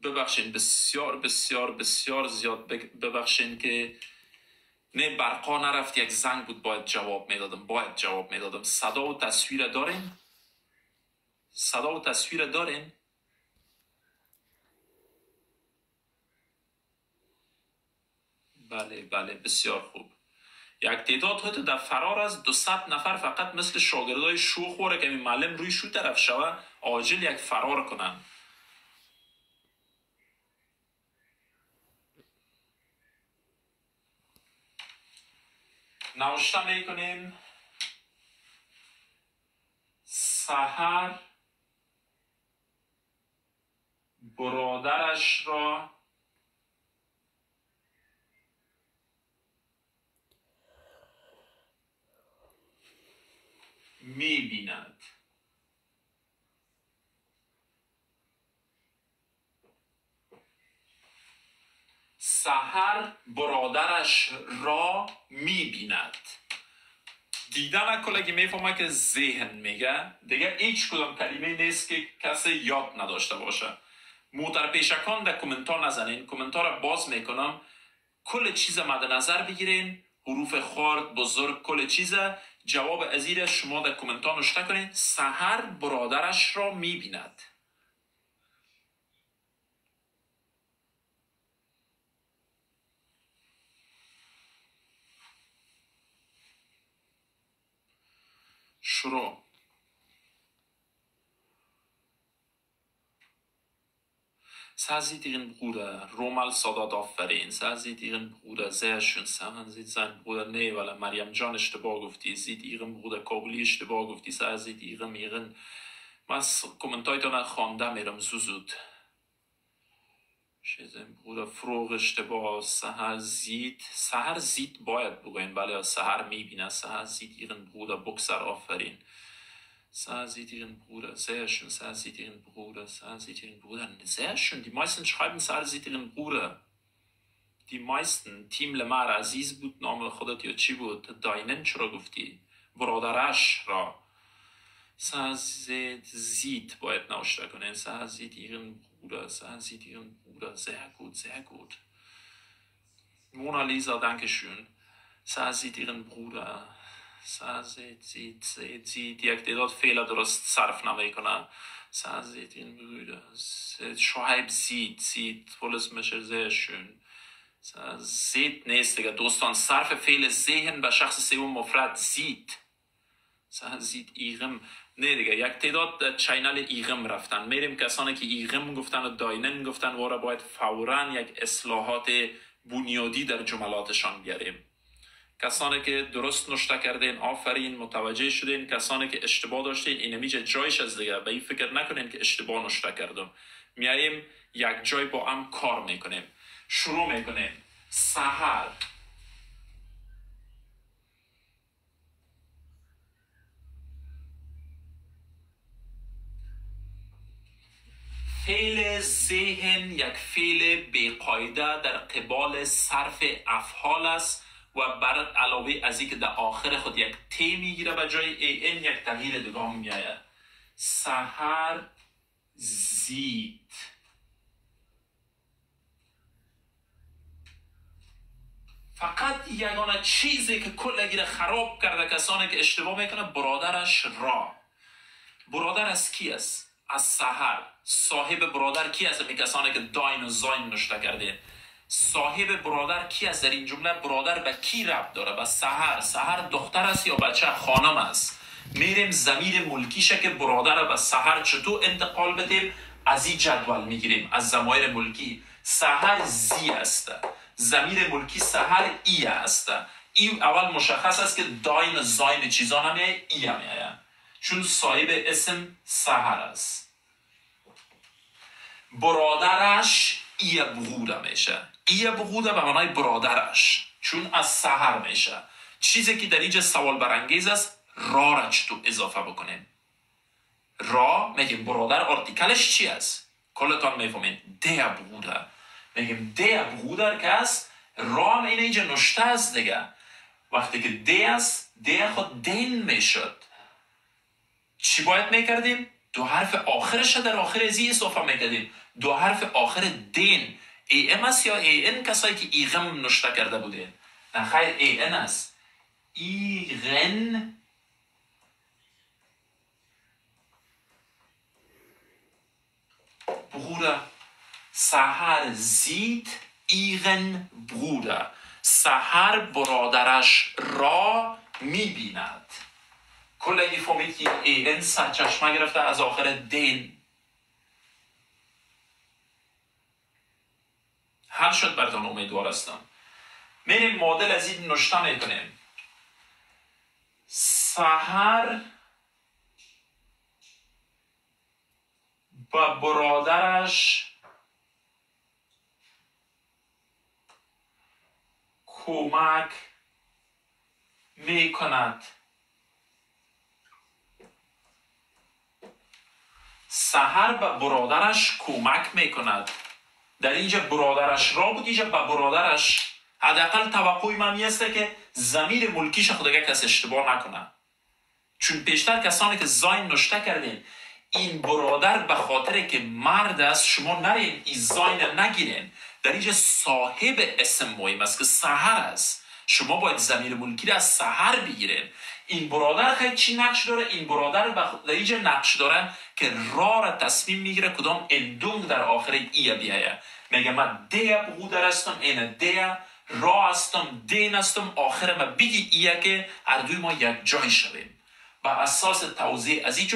ببخشین بسیار بسیار بسیار زیاد ببخشین که نه برقا نرفت، یک زنگ بود باید جواب میدادم. صدا و تصویر دارین؟ صدا و تصویر دارین؟ بله بله بسیار خوب. یک تعداد حتی در فرار از 200 نفر فقط مثل شاگردای شوخوره که این معلم روی شو طرف شوه عاجل یک فرار کنن. نوشته میکنیم سحر برادرش را می‌بیند. سحر برادرش را می‌بیند. دیدن کلگی میفهمه که ذهن میگه، دیگه هیچ کدام کلمه نیست که کسی یاد نداشته باشه. موتر پیشکان در کومنتار نزنین، کومنتار باز میکنم، کل چیز مد نظر بگیرین، حروف خرد بزرگ کل چیز، جواب ازیر شما در کومنتار نوشته کنین. سحر برادرش را میبیند. شروع. Sehr sieht ihren Bruder, Romal Sadat آفرین. Sehr sieht ihren Bruder, sehr schön. Sehr sieht seinen Bruder, nee, weil Mariam Can اشتباه گفتی. Sieht ihren Bruder, کابلی اشتباه گفتی. Sehr sieht ihren. من کومنتایتان خوانده میرم زود. شیزن Bruder, فروغ اشتباه. سحر sieht باید بگوین، بله سحر میبینه. Sehr sieht ihren Bruder, بکسر آفرین. Sehr sieht ihren Bruder, sehr schön, sehr sieht ihren Bruder, sehr sieht ihren Bruder, sehr schön. Die meisten schreiben sehr sieht ihren Bruder. Die meisten. تیم لمر عزیز بود نام خودت یا چی بود؟ داینن چرا گفتی؟ برادرش را. sehr sieht باید نوشته کنین. sehr sieht ihren Bruder, sehr sieht ihren Bruder, sehr gut, sehr gut. Mona Lisa, danke schön. sehr sieht ihren Bruder. سید یک تعداد فعل درست صرف نمیکنه. سید این بروده شعیب زید پولس میشه sehr schön. زید نیست دیگه دوستان، صرف فعل ذهن به شخص سوم مفرد زید. زید ایغم نه دیگه، یک تعداد چینل ایغم رفتن. میریم کسانی که ایغم گفتن و داینن گفتن وارا باید فوراً یک اصلاحات بنیادی در جملاتشان بیاریم. کسانی که درست نوشته کردین آفرین، متوجه شدین. کسانی که اشتباه داشتین این میجه جایش از دیگه، به این فکر نکنین که اشتباه نوشته کردم. میاییم یک جای با هم کار میکنیم. شروع میکنیم. سحر فعل ذهن یک فعل بی‌قاعده در قبال صرف افعال است و بر علاوه از اینکه در آخر خود یک تی میگیره به جای این یک تغییر دیگه میآید. سحر زید. فقط یگانه چیزی که کلگی را خراب کرده کسانی که اشتباه میکنه برادرش را. برادر از کی است؟ از سحر. صاحب برادر کی است؟ می کسانی که داین و زاین نوشته کرده. صاحب برادر کی است در این جمله؟ برادر به کی ربط داره؟ به سحر. سحر دختر است یا بچه؟ خانم است. میریم ضمیر ملکیشه که برادر به سحر چطور انتقال بدیم؟ از این جدول میگیریم، از ضمایر ملکی. سحر زی است، ضمیر ملکی سحر ای است. ای اول مشخص است که داین زاین چیزا نمیه، ای میه، چون صاحب اسم سحر است. برادرش ای بغوده میشه. ای بغوده به معنای برادرش، چون از سحر میشه. چیزی که در اینجا سوال برانگیز است، را را چطور اضافه بکنیم؟ را میگیم برادر آرتیکلش چی است؟ کلتان میفهمین. ده بغوده میگیم ده بغوده که است. را هم اینجا نشته است دیگه. وقتی که ده است، ده خود دین میشد. چی باید میکردیم؟ دو حرف آخرش در آخر زی اضافه میکردیم. دو حرف آخر دین ای ام است یا ای ان کسایی که ایغم نشته کرده بودین؟ نه خیر، ای ان است. ایغن Bruder. سحر زید ایغن Bruder. سحر برادرش را میبیند. کلگی فهمید که ای ان سرچشمه گرفته از آخر دین. حل شد براتون، امیدوار هستم. میریم معادل از این نشته میکنیم. سحر با برادرش کمک میکند. سحر به برادرش کمک میکند. در اینجا برادرش را بود، اینجا به برادرش. حداقل توقع من میسته که ضمیر ملکیش خود دیگه کس اشتباه نکنه، چون پیشتر کسانی که زاین نشته کردین این برادر به خاطر که مرد است شما نرین این زاین نگیرین. در اینجا صاحب اسم مهم است که سحر است. شما باید ضمیر ملکی را از سحر بگیرین. این برادر خیلی چی نقش داره؟ این برادر در اینجا نقش داره که را تصمیم میگیره کدام اندونگ در آخر ای بیایه. میگه من ده برادر هستم، این ده را هستم، دین هستم، آخر ما بگی ایه که هر دوی ما یک جای شویم. با اساس توضیح از این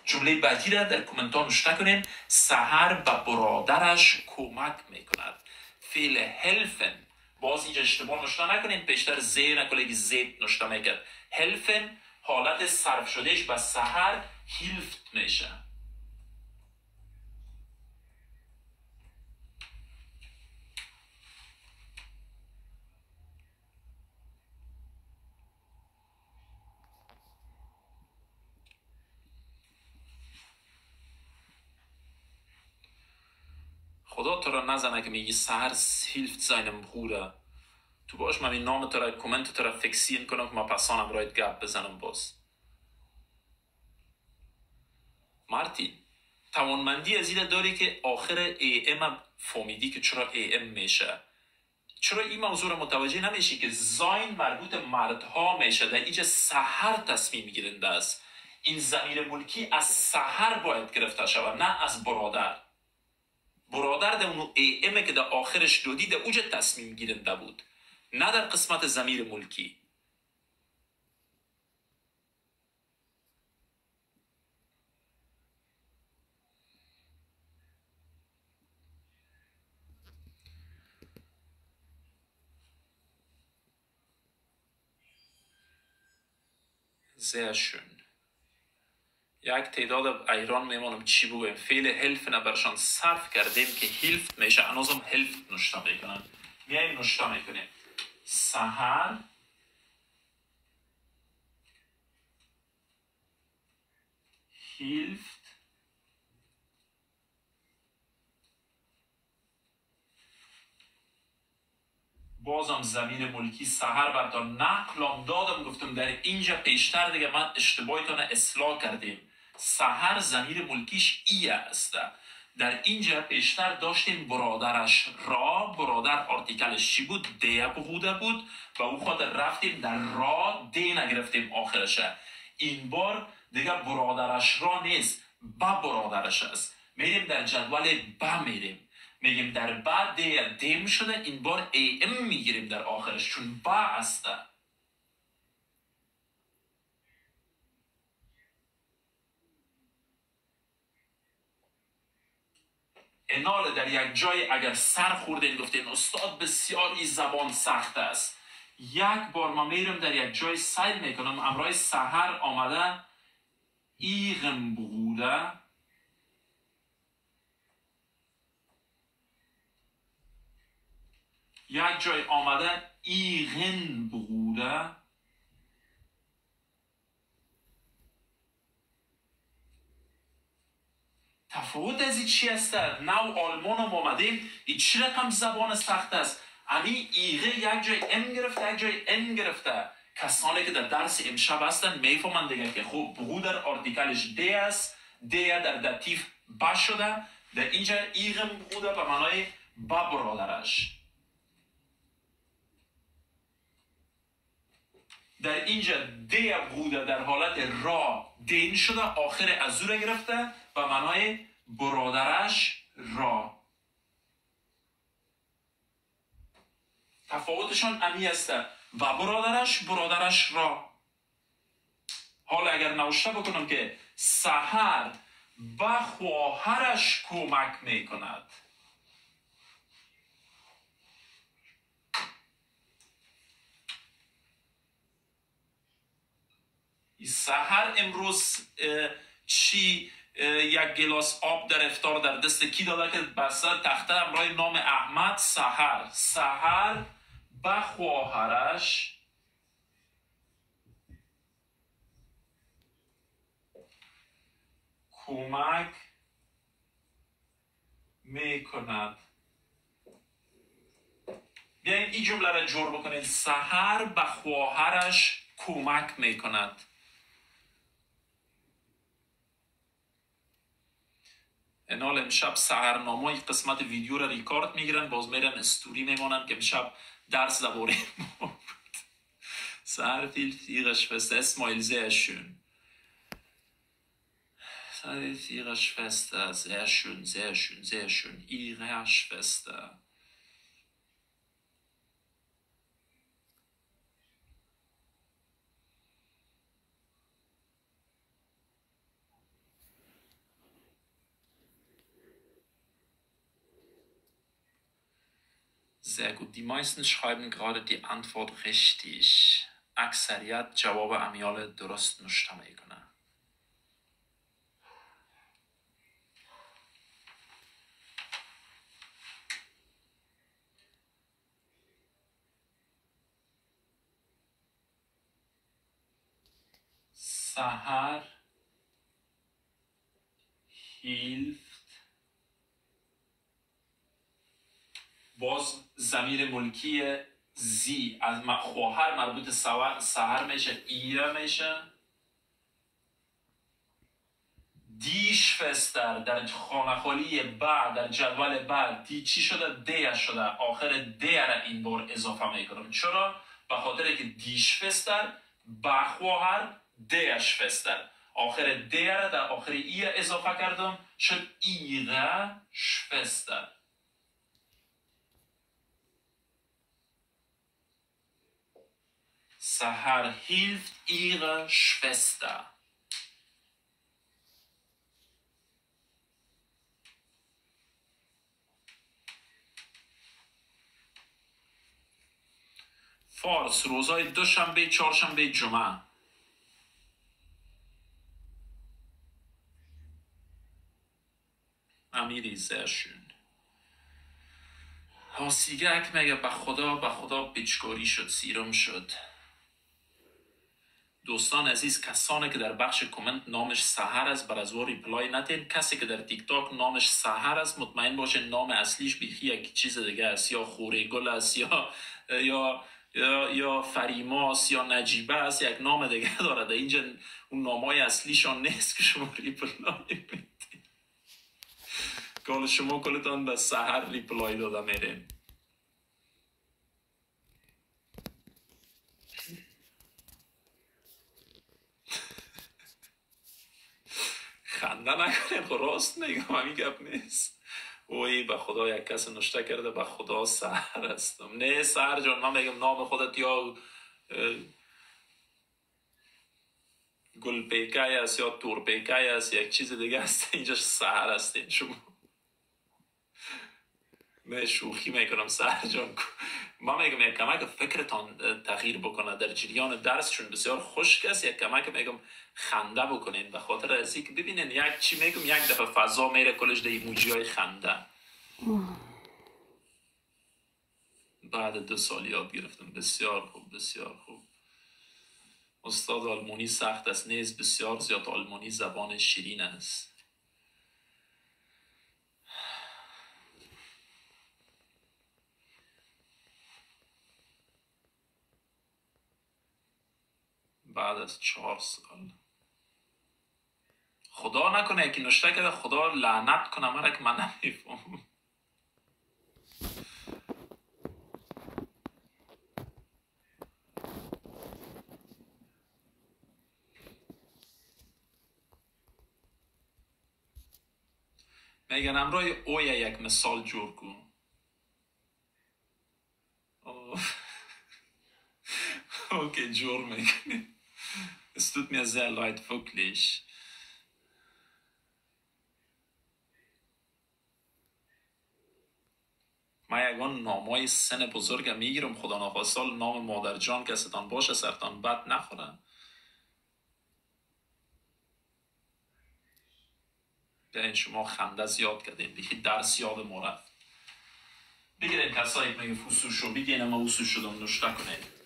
جمله بعدی را در کامنت ها نوشته کنین. سحر به برادرش کمک میکند. فعل هلفن، باز اینجا اشتباه نوشته نکنین، پیشتر زی نکلگی زید نوشته میکرد. هلفن حالت صرف شدهش به سحر هیلفت میشه. خدا تو را نزنه که میگی سحر هیلفت زاینم Bruder. تو باش من این نام تو را کامنت تو را فکسین کنم که ما پسانم رایت گپ بزنم. باز مارتین توانمندی از این داری که آخر ای ام فهمیدی که چرا ای ام میشه. چرا این موضوع را متوجه نمیشی که زاین مربوط مردها میشه؟ در اینجا سحر تصمیم گیرنده است. این ضمیر ملکی از سحر باید گرفته شود، نه از برادر. برادر در اون ای ام که در آخرش دودی در اوجه تصمیم گیرنده بود، نه در قسمت ضمیر ملکی. sehr schön. یک تعداد ایران میمانم چی بگویم. فعل هلف برشان صرف کردیم که هیلفت میشه. انازم هلفت نشته میکنن. میاییم نشته میکنیم. سحر هیلفت بازم ضمیر ملکی سحر براتون نقلم دادم. گفتم در اینجا پیشتر دیگه من اشتباهتون اصلاح کردیم. سحر ضمیر ملکیش ایه است. در اینجا پیشتر داشتیم برادرش را، برادر آرتیکلش چی بود؟ ده بوده بود و او خاطر رفتیم در را ده نگرفتیم آخرشه. این بار دیگه برادرش را نیست، با برادرش است. میریم در جدول با میریم، میگیم در بعد ده دیم شده. این بار ای ام میگیریم در آخرش چون با است. انال در یک جای اگر سر خوردین گفتین استاد بسیار این زبان سخت است، یک بار ما میرم در یک جای سیر میکنم. امرای سحر آمده ایغم بوده، یک جای آمده ایغن بوده. تفاوت از این چی است؟ نو آلمان هم آمدیم این چی رقم زبان سخت است. امی ایغه یک جای ام گرفته یک جای ان گرفته. کسانی که در درس امشب هستن میفهمند دیگه که خوب بگو در آرتیکلش دی است، ده در دتیف با شده. در اینجا ایغم بوده به معنای با برادرش. در اینجا ده بوده در حالت را دین شده، آخر از او را گرفته و معنای برادرش را. تفاوتشان امی است و برادرش را. حالا اگر نوشته بکنم که سحر به خواهرش کمک میکند، سحر امروز چی یک گلاس آب در افطار در دست کی داده که بسته تخته همراه نام احمد؟ سحر به خواهرش کمک میکند. بیاین این جمله را جور بکنید. سحر به خواهرش کمک میکند. انال امشب سحرنامه قسمت ویدیو را ریکارد میگیرن، باز میرن استوری میمانن که امشب درس درباره ما بود. سحر viel Schwester Esmail, sehr schön. Ihre Schwester, sehr schön, sehr schön, sehr schön. Ihre Schwester. Sehr gut. Die meisten schreiben gerade die Antwort richtig. اکثریت جواب امیال درست نوشته میکنه. سحر hilft. باز ضمیر ملکی زی از خواهر مربوط سحر میشه، ایره میشه. دی شوستر در خانه خالی بعد در جدول بعد دی چی شده؟ ده شده. آخر ده را این بار اضافه میکنم. چرا؟ به خاطر که دی شوستر با خواهر ده شوستر، آخر ده را در آخر ای اضافه کردم، شد ایره شوستر. Sahar hilft ihrer Schwester. فارس روزهای دوشنبه، چهارشنبه، جمعه. امیری sehr schön. آسیگک میگه به خدا پیچکاری شد، سیرم شد. دوستان عزیز، کسانی که در بخش کامنت نامش سحر است بر از ریپلای ندین. کسی که در تیک تاک نامش سحر است مطمئن باشه نام اصلیش بیخی یک چیز دیگه است، یا خورگل است یا فریماس یا نجیبه است، یک نام دیگه داره. در اینجا اون نامای اصلیشان نیست که شما ریپلای میدین. کال شما کلتان به سحر ریپلای داده میرین. خنده نکنیم، راست میگم، همین گپ نیست. اوی به خدا یک کس نوشته کرده به خدا سحر هستم. نه سحر جان، من میگم نام خودت یا گل پیکای است یا تور پیکای است، یک چیز دیگه است. اینجا سحر هستین شما. من شوخی میکنم سحر جان. من میگم یک کمک فکرتان تغییر بکنه در جریان درس، چون بسیار خشک است. یک کمک میگم خنده بکنین، به خاطر از اینکه ببینین یک چی میگم یک دفعه فضا میره کلش در ایموجی های خنده. بعد 2 سال یاد گرفتم. بسیار خوب، بسیار خوب. استاد آلمانی سخت است نیست، بسیار زیاد. آلمانی زبان شیرین است. بعد از 4 سال. خدا نکنه که نشته کرده خدا لعنت کنه مرا که من نمیفهم. میگن امروی اویا یک مثال جور کن. اوکی جور میکنی. Es tut mir sehr leid, wirklich. من یگان نامای سن بزرگم میگیرم خدا نخواسته نام مادر جان که ستان باشه سرتان بد نخورن. بیاین شما خنده زیاد کردین دیگه درس یاد ما رفت. بگیرین کسایی میگه فوسو شو بگین اما فوسو شدم نشته کنید.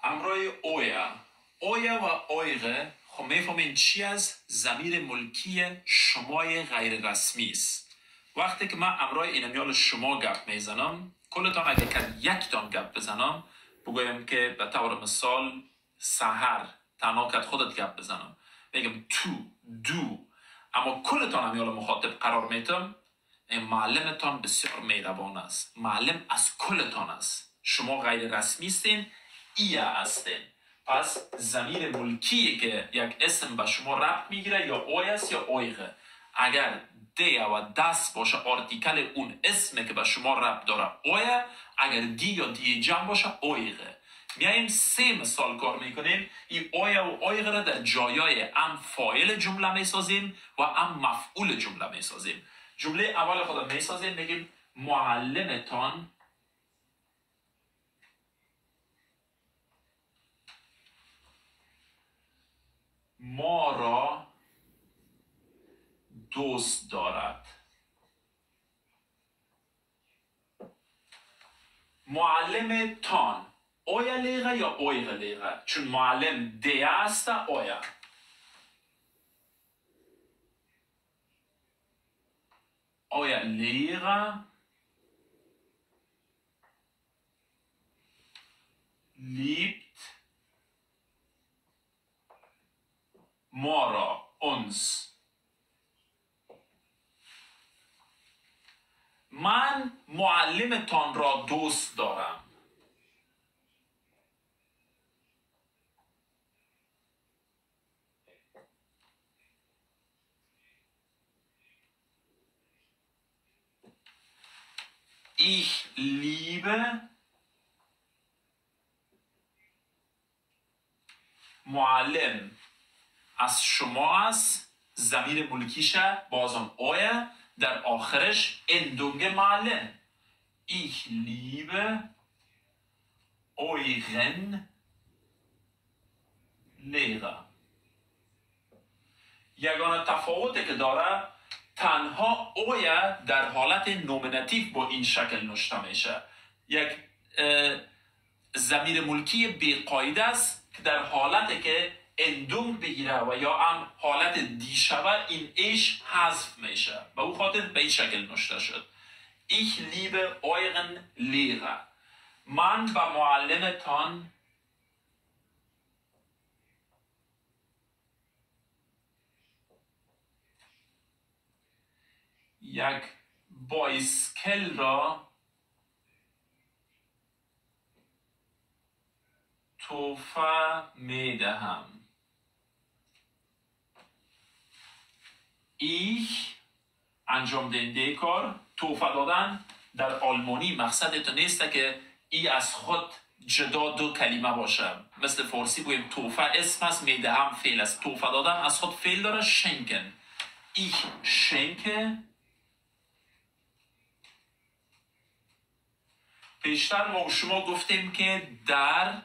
امروی اویا و اویغه خب میفهمین چی از ضمیر ملکی شمای غیر رسمی است. وقتی که من امروی اینمیال شما گپ میزنم کلتان اگه که یک تان گپ بزنم بگویم که به طور مثال سحر تنها کت خودت گپ بزنم بگم تو دو اما کلتان امیال مخاطب قرار میتم. معلمتان بسیار مهربان است. معلم از کلتان است. شما غیر رسمی استین ایه هستین. پس ضمیر ملکی که یک اسم به شما ربط میگیره یا اوی است یا اویغه. اگر دی و دست باشه آرتیکل اون اسمه که به شما ربط داره اویه. اگر دی یا دی جمع باشه اویغه. میاییم سه مثال کار میکنیم. این اویه و اویغه را در جایای ام فاعل جمله میسازیم و ام مفعول جمله میسازیم. جمله اول خود میسازیم میگیم معلمتان ما را دوست دارد. معلم تان اویا لیغه یا اویغه لیغه؟ چون معلم دیه است اویا. اویا لیغه liebt ما را uns. من معلمتان را دوست دارم. Ich liebe معلم از شما است. ضمیر ملکیشه بازم اوه در آخرش اندونگ معلم. Ich liebe euren Lehrer. یگانه تفاوتی که داره تنها اوه در حالت نومیناتیو با این شکل نوشته میشه. یک ضمیر ملکی بی‌قاعده است که در حالتی که اندونگ بگیره و یا هم حالت دی شوه این ایش حذف میشه. به او خاطر به این شکل نوشته شد. Ich liebe euren Lehrer. من به معلمتان یک بایسکل را تحفه میدهم. Ich انجام دهنده کار تحفه دادن در آلمانی مقصد تو نیست که ای از خود جدا دو کلمه باشه. مثل فارسی بگویم تحفه اسم است میدهم فعل است. تحفه دادن از خود فعل داره شنکن. Ich schenke پیشتر ما و شما گفتیم که در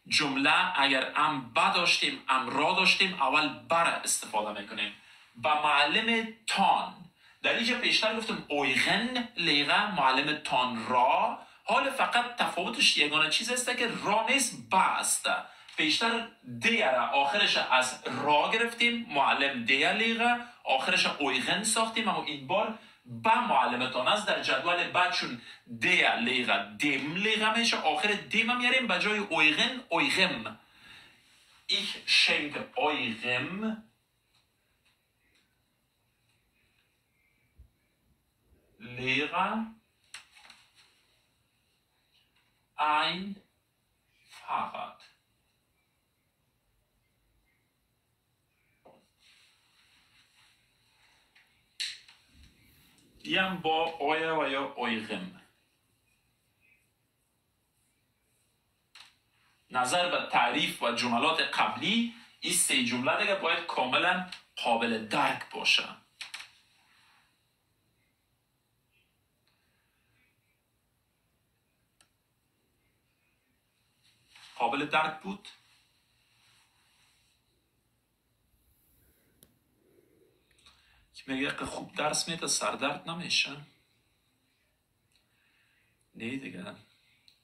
جمله اگر ام با داشتیم ام را داشتیم اول بر استفاده میکنیم. با معلم تان در اینجا پیشتر گفتم اویغن لیغه معلم تان را، حال فقط تفاوتش یگانه چیز است که را نیست با است. پیشتر دیره آخرش از را گرفتیم معلم دیه لیغه، آخرش اویغن ساختیم، اما این بار با معلمتان است. در جدول بعد چون دیه لیغه دیم لیغه میشه، آخر دیم میاریم به جای اویغن اویغم. Ich schenke eurem Lehrer ein Fahrrad. دیم با euer و یا eurem. نظر به تعریف و جملات قبلی این سه جمله دیگه باید کاملا قابل درک باشه. قابل درک بود؟ که میگه که خوب درس میده سردرد نمیشه؟ نه دیگه.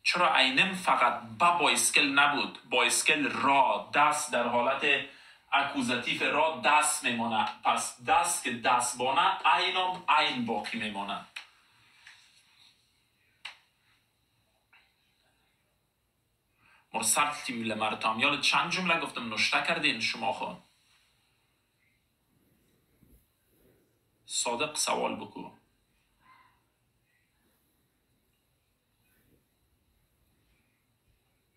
چرا اینم فقط با بایسکل نبود؟ بایسکل را دست در حالت اکوزاتیف را دست میمانه، پس دست که دست بانه اینم این باقی میمانه. مرسل تیمیل مرتامیال چند جمله گفتم نشته کردین شما خود؟ صادق سوال بکو.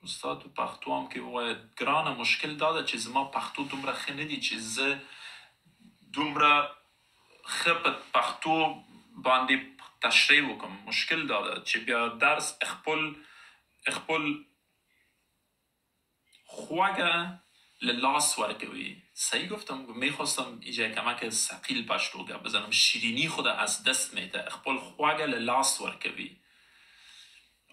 استاد تو پختو هم که باید گران مشکل داده چیز ما پختو دومره خیندی چیز دومره خب پختو باندی تشریح بکن مشکل داده چی بیا درس اخپل خواگه للاس ورکوی. صحیح گفتم؟ میخواستم ایجا کمک سقیل پشتوگه بزنم شیرینی خود از دست میده. اخپل خواگه للاس ورکوی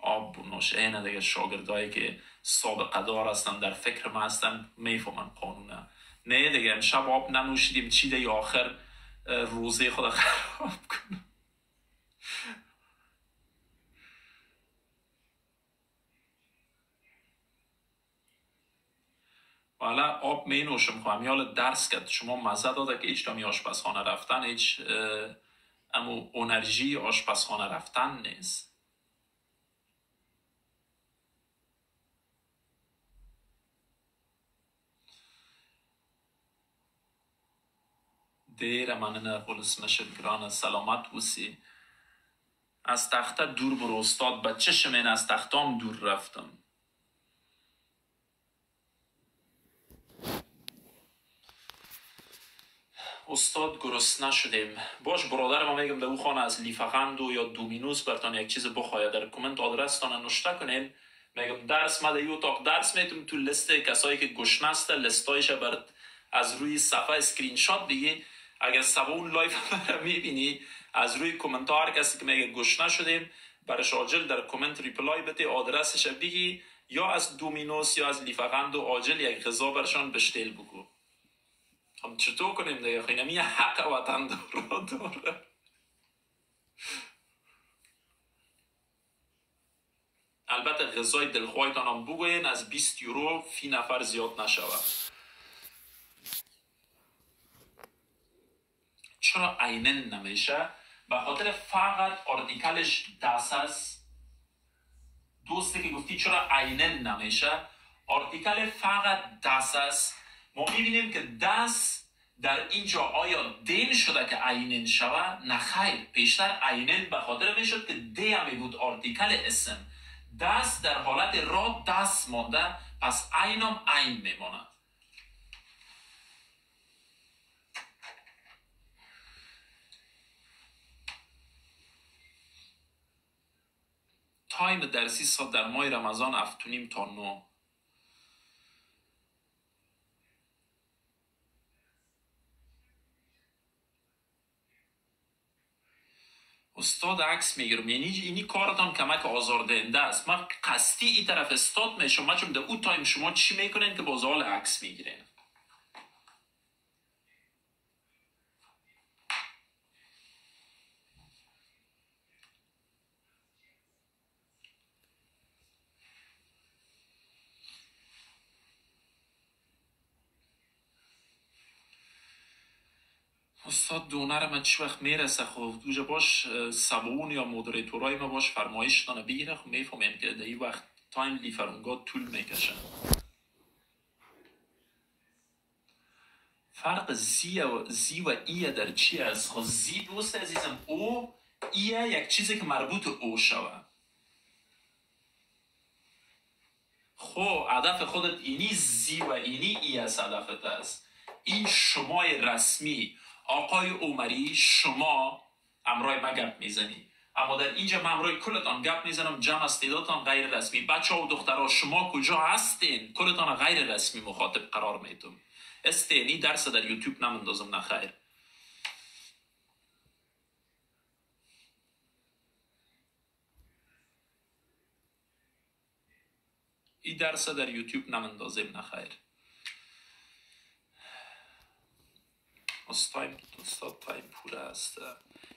آب نوشه اینه دیگه. شاگردایی که سابقه دار هستن در فکر ما هستن میفهمن قانونه. نه دیگه امشب آب ننوشیدیم چی دیگه آخر روزه خود خراب کنم. حالا آب می نوشم خواهم یال درس کرد شما مزه داده که هیچ دامی آشپزخانه رفتن هیچ امو انرژی آشپزخانه رفتن نیست. دیر مننه قلس مشل گران سلامت بوسی. از تخته دور برو استاد به چشم این از تختام دور رفتم. استاد گرسنه شدیم. باش برادر ما میگم در او خانه از لیفقندو یا دومینوس برتان یک چیز بخواید در کامنت آدرس تان نوشته کنین. میگم درس ما در این اتاق درس میتونم تو لیست کسایی که گشنه است لیستایش برات از روی صفحه اسکرین شات دیگه. اگر سبون لایف رو میبینی از روی کامنت هر کسی که میگه گشنه شدیم برش عاجل در کامنت ریپلای بده آدرسش بگی یا از دومینوس یا از لیفقندو عاجل یک غذا برشان بشتیل بگو. هم چطور کنیم دیگه خیلی نمیه حق وطن داره. البته غذای دلخواهتان هم بگوین از 20 یورو فی نفر زیاد نشود. چرا اینن نمیشه؟ به خاطر فقط آرتیکلش دست است. دوسته که گفتی چرا اینن نمیشه؟ آرتیکل فقط دست است. ما میبینیم که دست در اینجا آیا دین شده که اینن شوه؟ نخیر. پیشتر اینن به خاطر میشد که دی همی بود آرتیکل اسم. دست در حالت را دست مانده پس اینم این میماند. تایم درسی ساعت در ماه رمضان 7:30 تا 9. استاد عکس میگیرم، یعنی اینی کارتان کمک آزاردهنده است. من قصدی این طرف استاد میشم، من چون در او تایم شما چی میکنین که باز حال عکس میگیرین؟ استاد دونر من چی وقت میرسه خب دوجه باش سبون یا مودریتورای ما باش فرمایش دانه بگیره خب میفهمین که در این وقت تایم لیفرانگاه طول میکشه. فرق زی و ای در چی است؟ خب زی دوست عزیزم او ای یک چیزی که مربوط او شود. خب هدف خودت اینی زی و اینی ای از هدفت است. این شمای رسمی آقای عمری شما امرای من گپ میزنی، اما در اینجا من امرای کلتان گپ میزنم. جمع استعدادتان غیر رسمی. بچه ها و دخترها شما کجا هستین؟ کلتان غیر رسمی مخاطب قرار میتون. استینی درس در یوتیوب نمندازم نخیر. این درس در یوتیوب نمندازم نخیر. استاد تایم پوره است.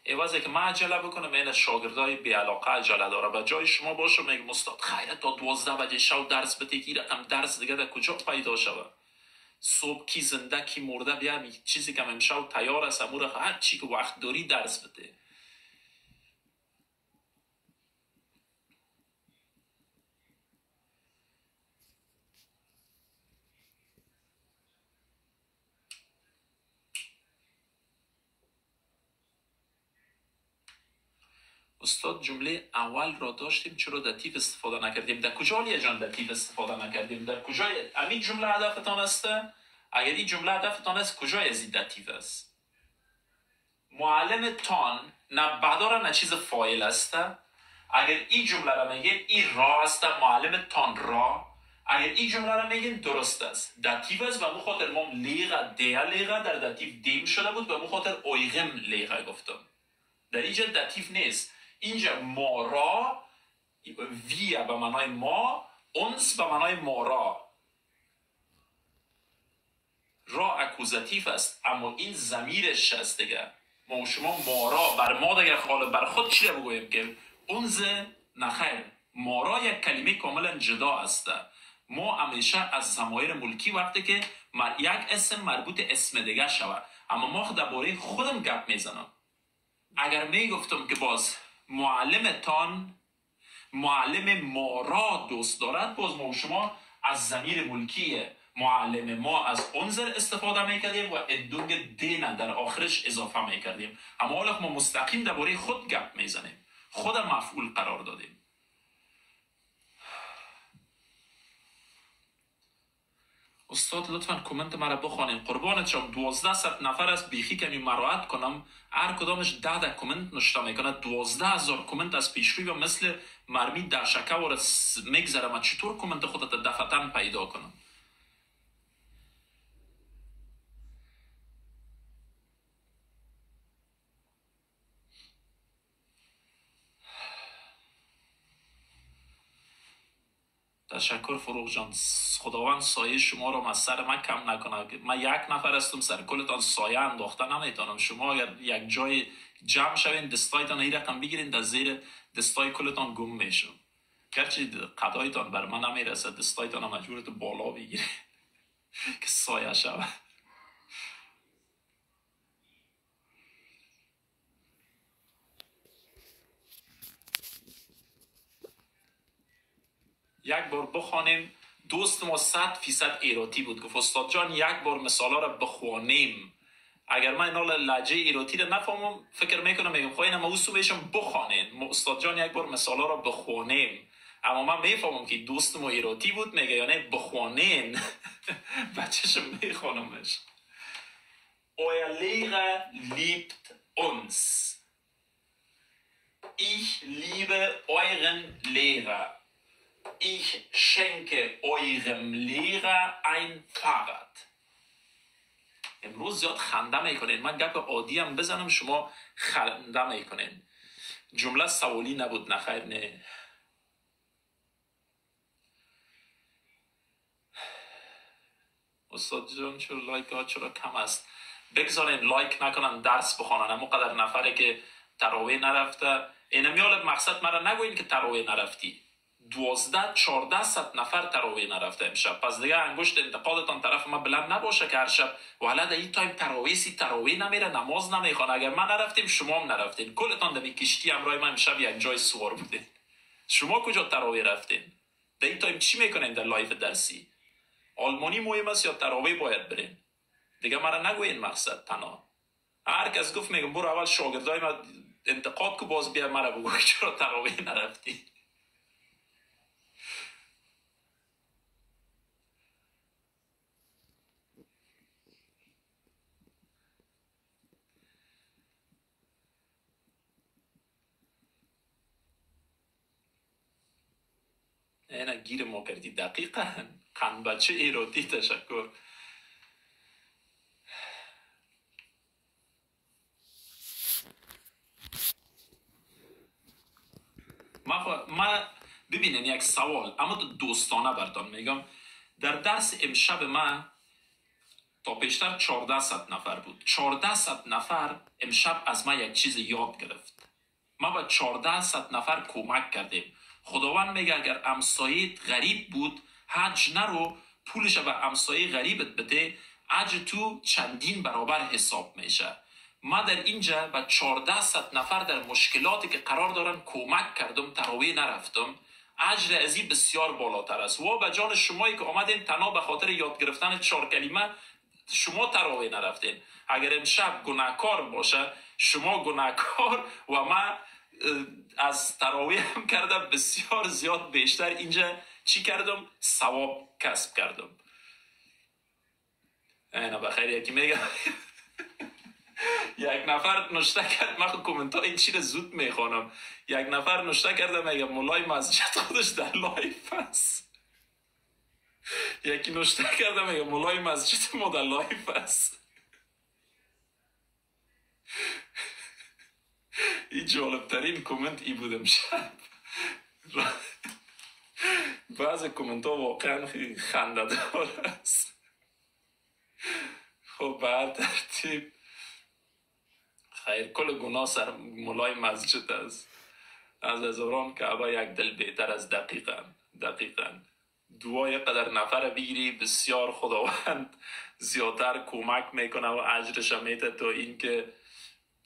عوضی که من عجله بکنم این شاگردای بی علاقه عجله داره. به جای شما باشم میگم استاد خیره تا 12 بجه شب درس بده، رقم درس دیگه در کجا پیدا شود؟ صبح کی زنده کی مرده بیام چیزی که امشب تیار است امور هر چی که وقت داری درس بده. استاد جمله اول را داشتیم چرا دتیف استفاده نکردیم؟ در کجا علی جان دتیف استفاده نکردیم؟ در کجا همین جمله هدفتان است؟ اگر این جمله هدفتان است کجای از این دتیف است؟ معلم تان نه بداره نه چیز فایل است. اگر این جمله را میگیم این را است، معلم تان را. اگر این جمله را میگیم درست است، دتیف است. و مو خاطر ما لیغه ده لیغه در دتیف دیم شده بود و مو خاطر اویغم لیغه گفتم. در اینجا دتیف نیست. اینجا ما را ویا به معنای ما، اونس به معنای ما را اکوزاتیف است، اما این ضمیرش است دیگه. ما شما ما را بر ما دیگه خاله بر خود چی رو بگویم که اونز نخیر. ما را یک کلمه کاملا جدا است. ما همیشه از ضمایر ملکی وقتی که یک اسم مربوط اسم دیگه شود، اما ما درباره خودم گپ میزنم. اگر میگفتم که باز معلمتان معلم ما را دوست دارد، باز ما شما از ضمیر ملکی معلم ما از انظر استفاده میکردیم و ادونگ دین در آخرش اضافه میکردیم. اما حالا ما مستقیم درباره خود گپ میزنیم، خود مفعول قرار دادیم. استاد لطفا کامنت مرا بخوانیم قربانت شم. 1200 نفر است، بیخی کمی مراعات کنم. هر کدامش 10 کامنت نشته میکنه. 12000 کامنت از پیشروی و مثل مرمی در شکه و میگذره. من چطور کامنت خودت دفعتن پیدا کنم؟ تشکر فروغ جان. خداوند سایه شما رو از سر من کم نکنه. من یک نفر هستم، سر کلتان سایه انداخته نمیتونم. شما اگر یک جای جمع شوین دستایتان این رقم بگیرین، در زیر دستای کلتان گم میشم. گرچه قدایتان بر من نمیرسه، دستایتان هم مجبورت بالا بگیرین که سایه شود. یک بار بخوانیم. دوست ما 100% ایراتی بود، گفت استاد جان یک بار مثالا را بخوانیم. اگر من اینا لهجه ایراتی را نفهمم فکر میکنم میگم خواهی نما اوسو بیشم بخوانین. استاد جان یک بار مثالا را بخوانیم. اما من میفهمم که دوست ما ایراتی بود، میگه یعنی بخوانین. بچهشم میخوانمش. Euer Lehrer liebt uns. Ich liebe euren Lehrer. Ich schenke eurem Lehrer ein Fahrrad. امروز زیاد خنده میکنین. من گپ عادی هم بزنم شما خنده میکنین. جمله سوالی نبود. نخیر نه. استاد جان چرا لایک ها چرا کم است؟ بگذارین لایک نکنن درس بخونن. اما قدر نفره که تراوی نرفته اینم یالب مقصد مرا نگوین که تراوی نرفتی. 12-14 نفر تراوی نرفته امشب. پس دیگه انگشت انتقادتان طرف ما بلند نباشه که هر شب ولد این تایم تراوی نمیره نماز نمیخونه. اگر من نرفتیم شما هم نرفتین. کلتان در کشتی همراه ما امشب یک جای سوار بودین. شما کجا تراوی رفتین؟ در این تایم چی میکنین در لایف درسی؟ آلمانی مهم است یا تراوی باید برین؟ دیگه مرا نگوین مقصد تنها. هر کس گفت میگم برو اول شاگردای ما انتقاد کو باز بیا مرا بگو چرا تراوی نرفتی. اینا گیر ما کردی. دقیقا قند بچه ایرادی. تشکر. ما ببینین یک سوال اما دوستانه براتون میگم. در درس امشب ما تا پیشتر 1400 نفر بود. 1400 نفر امشب از ما یک چیز یاد گرفت. ما با 1400 نفر کمک کردیم. خداوند میگه اگر همسایت غریب بود حج نرو، پولش به همسایه غریبت بده، حج تو چندین برابر حساب میشه. ما در اینجا با 1400 نفر در مشکلاتی که قرار دارن کمک کردم. تراوی نرفتم. اجر ازی بسیار بالاتر است. و به جان شمایی که آمدین تنها به خاطر یاد گرفتن 4 کلمه شما تراوی نرفتین. اگر امشب گناهکار باشه شما گناهکار و ما از تراوی هم کردم بسیار زیاد بیشتر. اینجا چی کردم؟ ثواب کسب کردم. اینا بخیر. یکی میگه یک نفر نشته کرد. من کومنت ها این چی رو زود میخوانم. یک نفر نشته کرده میگه مولای مسجد خودش در لایف است. یکی نشته کرده میگه مولای مسجد ما در لایف است. این جالب ترین کومنت ای بودم شب. بعضی کومنت ها واقعا خیلی خنده دار است. خب به هر ترتیب خیر کل گناه سر مولای مسجد است. از هزاران کعبه یک دل بهتر از. دقیقا دعای قدر نفر بگیری بسیار خداوند زیادتر کمک میکنه و اجرش میده. تا این که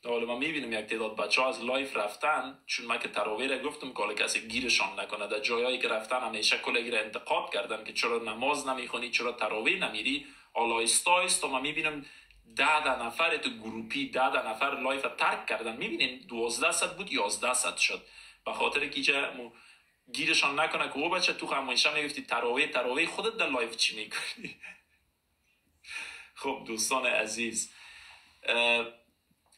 حالا ما میبینیم یک تعداد بچه ها از لایف رفتن چون من که تراوی را گفتم که حالا کسی گیرشان نکنه. در جایایی که رفتن همیشه کل را انتقاد کردن که چرا نماز نمیخونی، چرا تراوی نمیری. حالا ایستا ما میبینیم 10 نفر تو گروپی 10 نفر لایف ترک کردن. میبینین 1200 بود 1100 شد به خاطر که گیرشان نکنه که او بچه تو همیشه میگفتی تراوی خودت در لایف چی میکنی. خب دوستان عزیز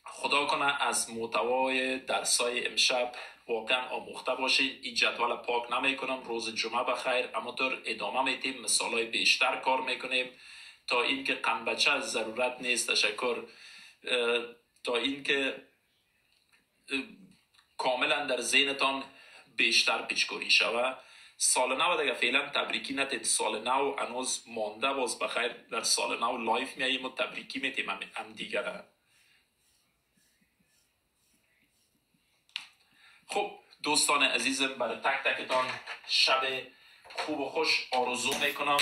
خدا کنه از محتوای درسای امشب واقعا آموخته باشید. این جدول پاک نمیکنم. روز جمعه بخیر. اما در ادامه میتیم مثالای بیشتر کار میکنیم تا اینکه قند بچه ضرورت نیست. تشکر. تا اینکه کاملا در ذهنتان بیشتر پیچکاری شوه. سال نو دیگه فعلا تبریکی نتید. سال نو هنوز مانده. باز بخیر در سال نو لایف میاییم و تبریکی میتیم هم دیگره. خب دوستان عزیزم برای تک تکتان شب خوب و خوش آرزو میکنم.